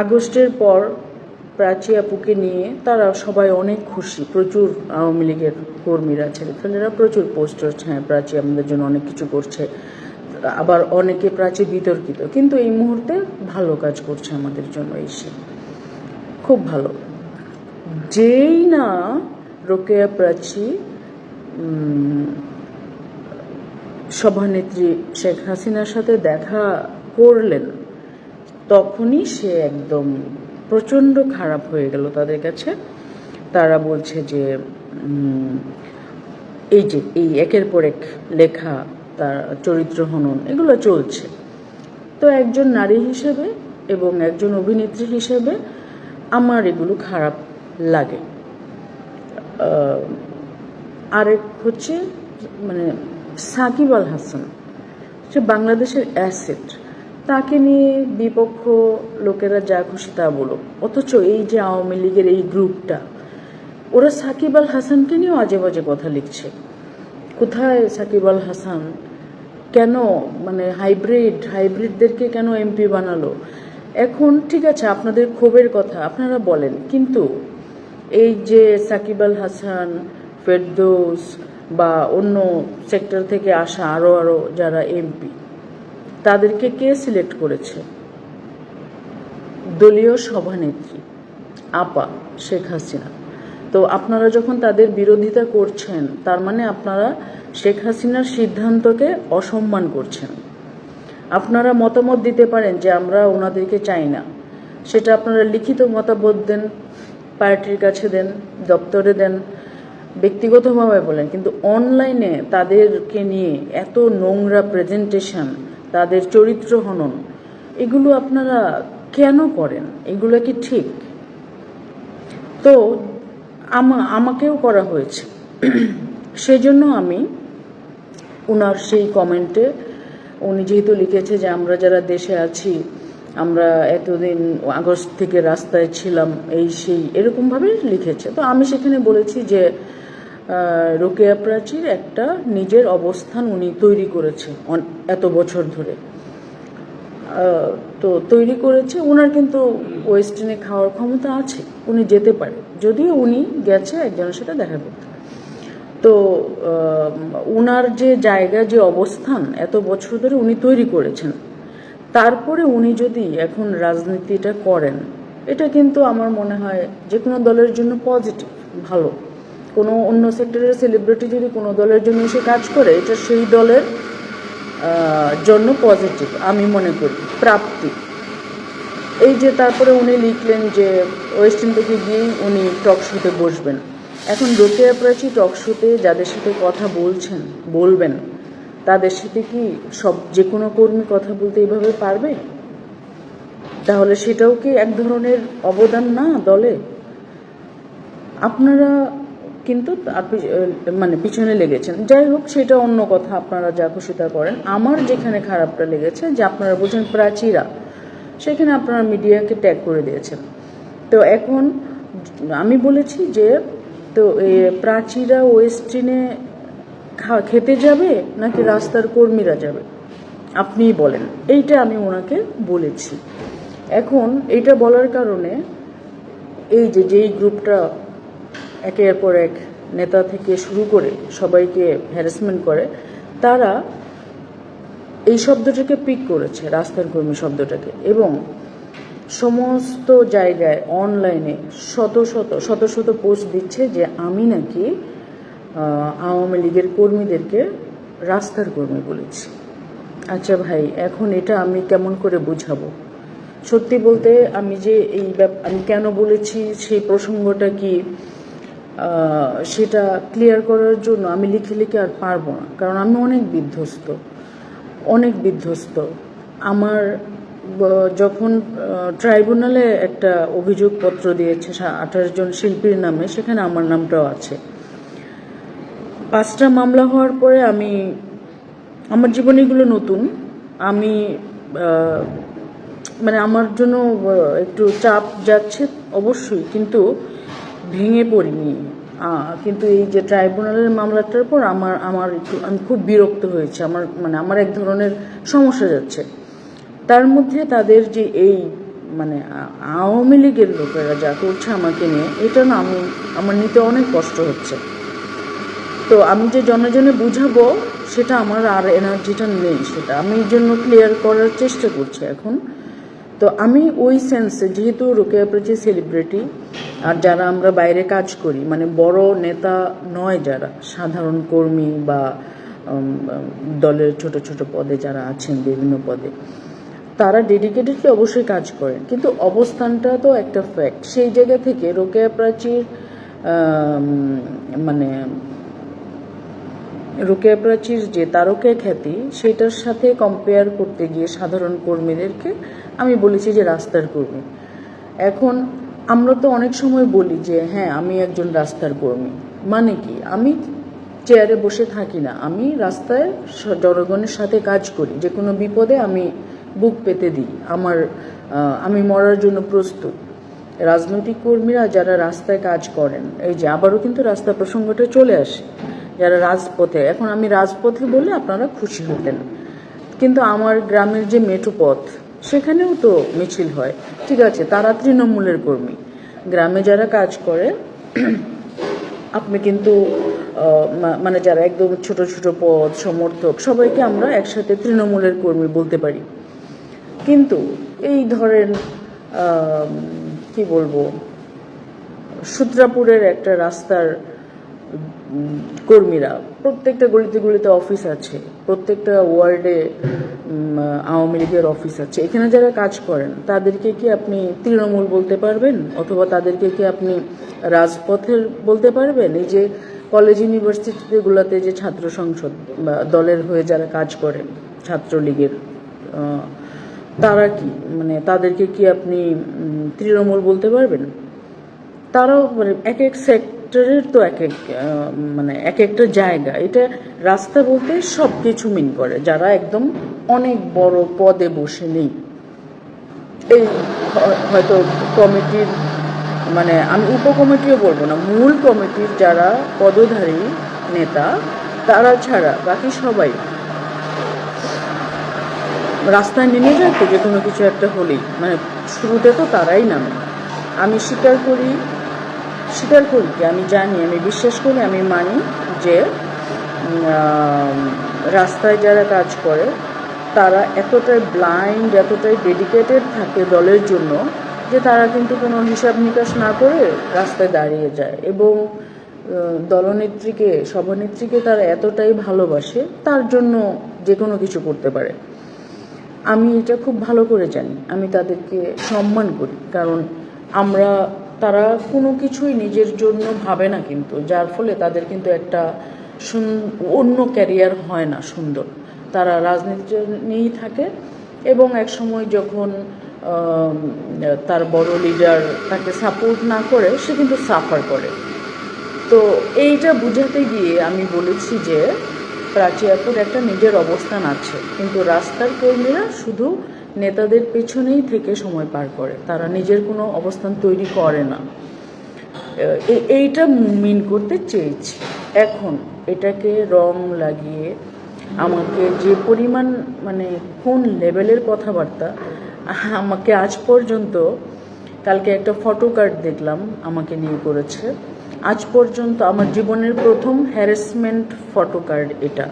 আগস্টের পর প্রাচী আপুকে নিয়ে তারা সবাই অনেক খুশি, প্রচুর আওয়ামী লীগের কর্মীরা, ছেলেপেলেরা প্রচুর পোস্ট করছে, হ্যাঁ প্রাচী আমাদের জন্য অনেক কিছু করছে। আবার অনেকে প্রাচী বিতর্কিত, কিন্তু এই মুহূর্তে ভালো কাজ করছে আমাদের জন্য, এসে খুব ভালো। যেই না রোকেয়া প্রাচী সভানেত্রী শেখ হাসিনার সাথে দেখা করলেন, তখনই সে একদম প্রচণ্ড খারাপ হয়ে গেল তাদের কাছে। তারা বলছে যে এই একের পর এক লেখা, তার চরিত্র হনন, এগুলো চলছে। তো একজন নারী হিসেবে এবং একজন অভিনেত্রী হিসেবে আমার এগুলো খারাপ লাগে। আরেক হচ্ছে মানে সাকিব আল হাসান, সে বাংলাদেশের অ্যাসেট, তাকে নিয়ে বিপক্ষ লোকেরা যা খুশি তা বলো, অথচ এই যে আওয়ামী লীগের এই গ্রুপটা, ওরা সাকিব আল হাসানকে নিয়েও আজে বাজে কথা লিখছে। কোথায় সাকিব আল হাসান? কেন মানে হাইব্রিডদেরকে কেন এমপি বানালো? এখন ঠিক আছে, আপনাদের ক্ষোভের কথা আপনারা বলেন, কিন্তু এই যে সাকিব আল হাসান, ফেরদৌস বা অন্য সেক্টর থেকে আসা আরও যারা এমপি, তাদেরকে কে সিলেক্ট করেছে? দলীয় সভানেত্রী আপা শেখ হাসিনা। তো আপনারা যখন তাদের বিরোধিতা করছেন, তার মানে আপনারা শেখ হাসিনার সিদ্ধান্তকে অসম্মান করছেন। আপনারা মতামত দিতে পারেন যে আমরা ওনাদেরকে চাই না, সেটা আপনারা লিখিত মতামত দেন, পার্টির কাছে দেন, দপ্তরে দেন, ব্যক্তিগতভাবে বলেন, কিন্তু অনলাইনে তাদেরকে নিয়ে এত নোংরা প্রেজেন্টেশন, তাদের চরিত্র হনন, এগুলো আপনারা কেন করেন? এগুলো কি ঠিক? তো আমাকেও করা হয়েছে, সেজন্য আমি ওনার সেই কমেন্টে, উনি যেহেতু লিখেছে যে আমরা যারা দেশে আছি, আমরা এতদিন আগস্ট থেকে রাস্তায় ছিলাম, এই সেই এরকমভাবে লিখেছে। তো আমি সেখানে বলেছি যে রোকেয়া প্রাচীর একটা নিজের অবস্থান উনি তৈরি করেছে এত বছর ধরে, তো তৈরি করেছে। ওনার কিন্তু ওয়েস্টার্নে খাওয়ার ক্ষমতা আছে, উনি যেতে পারে, যদিও উনি গেছে একজনের সাথে দেখা করতে। তো ওনার যে জায়গা, যে অবস্থান এত বছর ধরে উনি তৈরি করেছেন, তারপরে উনি যদি এখন রাজনীতিটা করেন, এটা কিন্তু আমার মনে হয় যে কোনো দলের জন্য পজিটিভ, ভালো। কোনো অন্য সেক্টরের সেলিব্রিটি যদি কোনো দলের জন্য এসে কাজ করে, এটা সেই দলের জন্য পজিটিভ আমি মনে করি, প্রাপ্তি। এই যে তারপরে উনি লিখলেন যে ওয়েস্টার্ন থেকে গিয়েই উনি টক শোতে বসবেন। এখন রোকেয়া প্রাচী টক শোতে যাদের সাথে কথা বলবেন, তাদের সাথে কি যে কোনো কর্মী কথা বলতে এইভাবে পারবে? তাহলে সেটাও কি এক ধরনের অবদান না দলে? আপনারা কিন্তু মানে পিছনে লেগেছেন। যাই হোক, সেটা অন্য কথা, আপনারা যা খুশি তা করেন। আমার যেখানে খারাপটা লেগেছে যে আপনারা বলছেন প্রাচীরা, সেখানে আপনারা মিডিয়াকে ট্যাগ করে দিয়েছেন। তো এখন আমি বলেছি যে তো প্রাচীরা ওয়েস্টার্নে খেতে যাবে নাকি রাস্তার কর্মীরা যাবে, আপনিই বলেন। এইটা আমি ওনাকে বলেছি। এখন এইটা বলার কারণে এই যেই গ্রুপটা একের পর এক নেতা থেকে শুরু করে সবাইকে হ্যারাসমেন্ট করে, তারা এই শব্দটাকে পিক করেছে, রাস্তার কর্মী শব্দটাকে, এবং সমস্ত জায়গায় অনলাইনে শত শত শত পোস্ট দিচ্ছে যে আমি নাকি আওয়ামী লীগের কর্মীদেরকে রাস্তার কর্মী বলেছি। আচ্ছা ভাই, এখন এটা আমি কেমন করে বুঝাবো? সত্যি বলতে আমি যে আমি কেন বলেছি সেই প্রসঙ্গটা কি সেটা ক্লিয়ার করার জন্য আমি লিখে আর পারবো না, কারণ আমি অনেক বিধ্বস্ত। আমার যখন ট্রাইব্যুনালে একটা অভিযোগপত্র দিয়েছে 28 জন শিল্পীর নামে, সেখানে আমার নামটাও আছে। 5টা মামলা হওয়ার পরে আমার জীবনে এগুলো নতুন। আমি মানে আমার জন্য একটু চাপ যাচ্ছে অবশ্যই, কিন্তু ভেঙে পড়িনি। কিন্তু এই যে ট্রাইব্যুনালের মামলাটার পর আমি খুব বিরক্ত হয়েছি। আমার এক ধরনের সমস্যা যাচ্ছে। তার মধ্যে তাদের যে এই আওয়ামী লীগের লোকেরা যা করছে আমাকে নিয়ে, এটা না আমার নিতে অনেক কষ্ট হচ্ছে। তো আমি যে জনে বুঝাবো সেটা আমার আর এনার্জিটা নেই, সেটা আমি এই জন্য ক্লিয়ার করার চেষ্টা করছি এখন। তো আমি ওই সেন্সে, যেহেতু রোকেয়া প্রাচী সেলিব্রিটি, আর যারা আমরা বাইরে কাজ করি, বড় নেতা নয়, যারা সাধারণ কর্মী বা দলের ছোট ছোট পদে যারা আছেন, বিভিন্ন পদে, তারা ডেডিকেটেডলি অবশ্যই কাজ করেন, কিন্তু অবস্থানটা তো একটা ফ্যাক্ট। সেই জায়গা থেকে রোকেয়া প্রাচীর রোকেয়া প্রাচীর যে তারকা খ্যাতি, সেটার সাথে কম্পেয়ার করতে গিয়ে সাধারণ কর্মীদেরকে আমি বলেছি যে রাস্তার কর্মী। এখন আমরা তো অনেক সময় বলি যে হ্যাঁ আমি একজন রাস্তার কর্মী, মানে কি? আমি চেয়ারে বসে থাকি না, আমি রাস্তায় জনগণের সাথে কাজ করি। যে কোনো বিপদে আমি বুক পেতে দিই, আমি মরার জন্য প্রস্তুত। রাজনৈতিক কর্মীরা যারা রাস্তায় কাজ করেন, এই যে আবারও কিন্তু রাস্তা প্রসঙ্গটা চলে আসে, যারা রাজপথে, এখন আমি রাজপথে বলে আপনারা খুশি হতেন, কিন্তু আমার গ্রামের যে মেঠোপথ, সেখানেও তো মিছিল হয়, ঠিক আছে, তারা তৃণমূলের কর্মী। গ্রামে যারা কাজ করে আপনি কিন্তু যারা একদম ছোট ছোট পদ সমর্থক, সবাইকে আমরা একসাথে তৃণমূলের কর্মী বলতে পারি। কিন্তু এই ধরেন কি বলবো, সূত্রাপুরের একটা রাস্তার কর্মীরা, প্রত্যেকটা গলিতে গলিতে অফিস আছে, প্রত্যেকটা ওয়ার্ডে আওয়ামী লীগের অফিস আছে, এখানে যারা কাজ করেন তাদেরকে কি আপনি তৃণমূল বলতে পারবেন? অথবা তাদেরকে কি আপনি রাজপথের বলতে পারবেন? এই যে কলেজ ইউনিভার্সিটিগুলোতে যে ছাত্র সংসদ বা দলের হয়ে যারা কাজ করেন, ছাত্রলীগের, তারা কি তাদেরকে কি আপনি তৃণমূল বলতে পারবেন? তারাও এক এক সেক্টরের তো এক একটা জায়গা। এটা রাস্তা বলতে সব কিছু মিন করে, যারা একদম অনেক বড় পদে বসে নেই। এই হয়তো কমিটির আমি উপকমিটিও বলবো না, মূল কমিটির যারা পদধারী নেতা, তারা ছাড়া বাকি সবাই রাস্তায় নেমে যায় তো যে কোনো কিছু একটা হলেই, শুরুতে তো তারাই নামে। আমি স্বীকার করি কি, আমি জানি, আমি বিশ্বাস করি, আমি মানি যে রাস্তায় যারা কাজ করে তারা এতটাই ব্লাইন্ড, এতটাই ডেডিকেটেড থাকে দলের জন্য, যে তারা কিন্তু কোনো হিসাব নিকাশ না করে রাস্তায় দাঁড়িয়ে যায়, এবং দলনেত্রীকে, সভানেত্রীকে তারা এতটাই ভালোবাসে, তার জন্য যে কোনো কিছু করতে পারে। আমি এটা খুব ভালো করে জানি, আমি তাদেরকে সম্মান করি, কারণ তারা কোনো কিছুই নিজের জন্য ভাবে না, কিন্তু যার ফলে তাদের কিন্তু একটা অন্য ক্যারিয়ার হয় না সুন্দর। তারা রাজনীতি নিয়েই থাকে, এবং এক সময় যখন তার বড় লিডার তাকে সাপোর্ট না করে, সে কিন্তু সাফার করে। তো এইটা বুঝাতে গিয়ে আমি বলেছি যে প্রাচী আপুর একটা নিজের অবস্থান আছে, কিন্তু রাস্তার কর্মীরা শুধু নেতাদের পেছনেই থেকে সময় পার করে, তারা নিজের কোনো অবস্থান তৈরি করে না। এইটা মিন করতে চেয়েছি। এখন এটাকে রং লাগিয়ে আমাকে যে পরিমাণ কোন লেভেলের কথাবার্তা আমাকে আজ পর্যন্ত, কালকে একটা ফটো কার্ড দেখলাম আমাকে নিয়ে করেছে, আজ পর্যন্ত আমার জীবনের প্রথম হ্যারাসমেন্ট ফটো কার্ড এটা।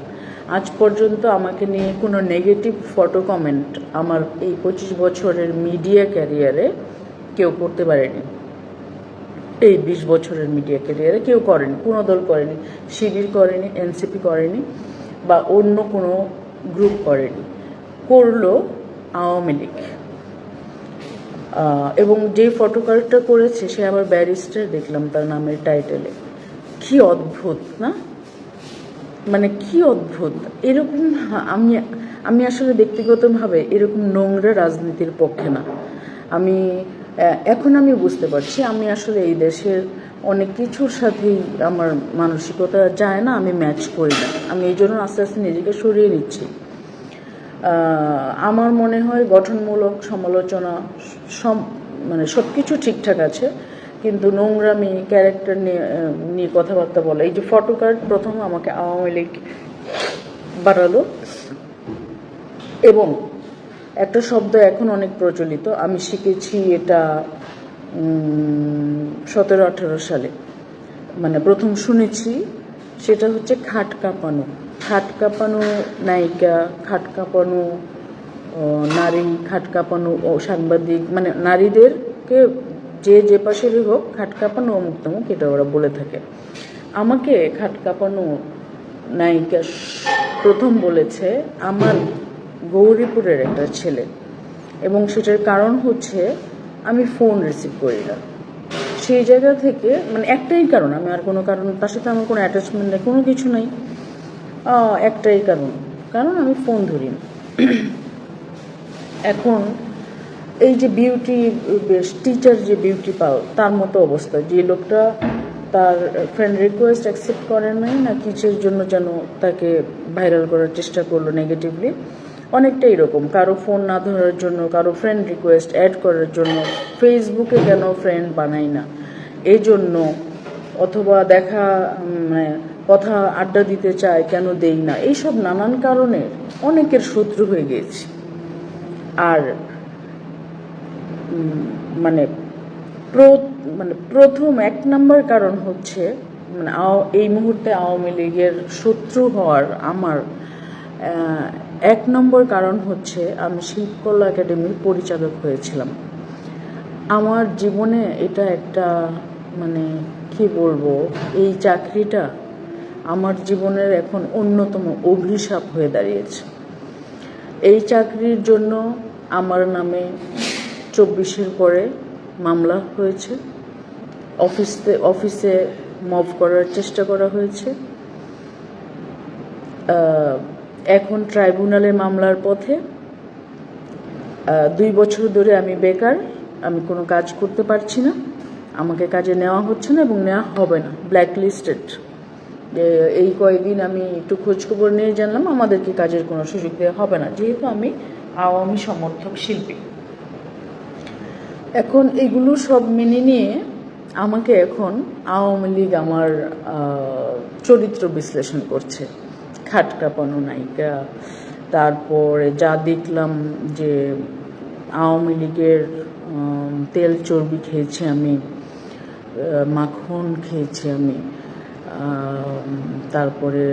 আজ পর্যন্ত আমাকে নিয়ে কোনো নেগেটিভ ফটো কমেন্ট আমার এই 25 বছরের মিডিয়া ক্যারিয়ারে কেউ করতে পারেনি। এই 20 বছরের মিডিয়া ক্যারিয়ারে কেউ করেনি, কোনো দল করেনি, শিবির করেনি, এনসিপি করেনি, বা অন্য কোনো গ্রুপ করেনি, করলো আওয়ামী লীগ। এবং যে ফটোকার্ডটা করেছে সে আবার ব্যারিস্টার, দেখলাম তার নামের টাইটেলে। কি অদ্ভুত না, মানে কি অদ্ভুত এরকম। আমি আমি আসলে ব্যক্তিগতভাবে এরকম নোংরা রাজনীতির পক্ষে না। এখন আমি বুঝতে পারছি আমি আসলে এই দেশের অনেক কিছুর সাথেই আমার মানসিকতা যায় না, আমি ম্যাচ করি না। আমি এই জন্য আস্তে আস্তে নিজেকে সরিয়ে নিচ্ছি। আমার মনে হয় গঠনমূলক সমালোচনা মানে সব কিছু ঠিকঠাক আছে, কিন্তু নোংরামি, ক্যারেক্টার নিয়ে কথাবার্তা বলা, এই যে ফটোকার্ড প্রথম আমাকে আওয়ামী লীগ বাড়ালো। এবং একটা শব্দ এখন অনেক প্রচলিত, আমি শিখেছি এটা 17-18 সালে, মানে প্রথম শুনেছি, সেটা হচ্ছে খাট কাঁপানো। খাট কাঁপানো নায়িকা, খাট কাঁপানো নারী, খাট কাঁপানো ও সাংবাদিক, মানে নারীদেরকে যে পাশেরই হোক খাট কাঁপানো অমুক তমুক, এটা ওরা বলে থাকে। আমাকে খাট কাঁপানো নায়িকা প্রথম বলেছে আমার গৌরীপুরের একটা ছেলে, এবং সেটার কারণ হচ্ছে আমি ফোন রিসিভ করি না। সেই জায়গা থেকে, মানে একটাই কারণ, আমি আর কোনো কারণ, তার সাথে আমার কোনো অ্যাটাচমেন্ট নেই, কোনো কিছু নেই, একটাই কারণ আমি ফোন ধরি না। এখন এই যে বিউটি টিচার, যে বিউটি পাল, তার মতো অবস্থা, যে লোকটা তার ফ্রেন্ড রিকোয়েস্ট অ্যাকসেপ্ট করেন নাই না কিসের জন্য যেন তাকে ভাইরাল করার চেষ্টা করলো নেগেটিভলি, অনেকটা এরকম। কারো ফোন না ধরার জন্য, কারো ফ্রেন্ড রিকোয়েস্ট অ্যাড করার জন্য, ফেসবুকে কেন ফ্রেন্ড বানাই না এই জন্য, অথবা দেখা মানে কথা আড্ডা দিতে চায় কেন দেই না, এইসব নানান কারণে অনেকের শত্রু হয়ে গেছি। আর মানে প্রথম 1 নম্বর কারণ হচ্ছে, মানে এই মুহূর্তে আওয়ামী লীগের শত্রু হওয়ার আমার 1 নম্বর কারণ হচ্ছে আমি শিল্পকলা একাডেমির পরিচালক হয়েছিলাম। আমার জীবনে এটা একটা, মানে কি বলবো, এই চাকরিটা আমার জীবনের এখন অন্যতম অভিশাপ হয়ে দাঁড়িয়েছে। এই চাকরির জন্য আমার নামে 24-এর পরে মামলা হয়েছে, অফিসে মব করার চেষ্টা করা হয়েছে, এখন ট্রাইব্যুনালে মামলার পথে। 2 বছর ধরে আমি বেকার, আমি কোনো কাজ করতে পারছি না, আমাকে কাজে নেওয়া হচ্ছে না এবং নেওয়া হবে না, ব্ল্যাকলিস্টেড। এই কয়েকদিন আমি একটু খোঁজখবর নিয়ে জানলাম আমাদেরকে কাজের কোনো সুযোগ দেওয়া হবে না, যেহেতু আমি আওয়ামী সমর্থক শিল্পী। এখন এগুলো সব মেনে নিয়ে আমাকে এখন আওয়ামী লীগ আমার চরিত্র বিশ্লেষণ করছে, খাট কাঁপানো নায়িকা। তারপরে যা দেখলাম যে আওয়ামী লীগের তেল চর্বি খেয়েছি আমি, মাখন খেয়েছি আমি, তারপরে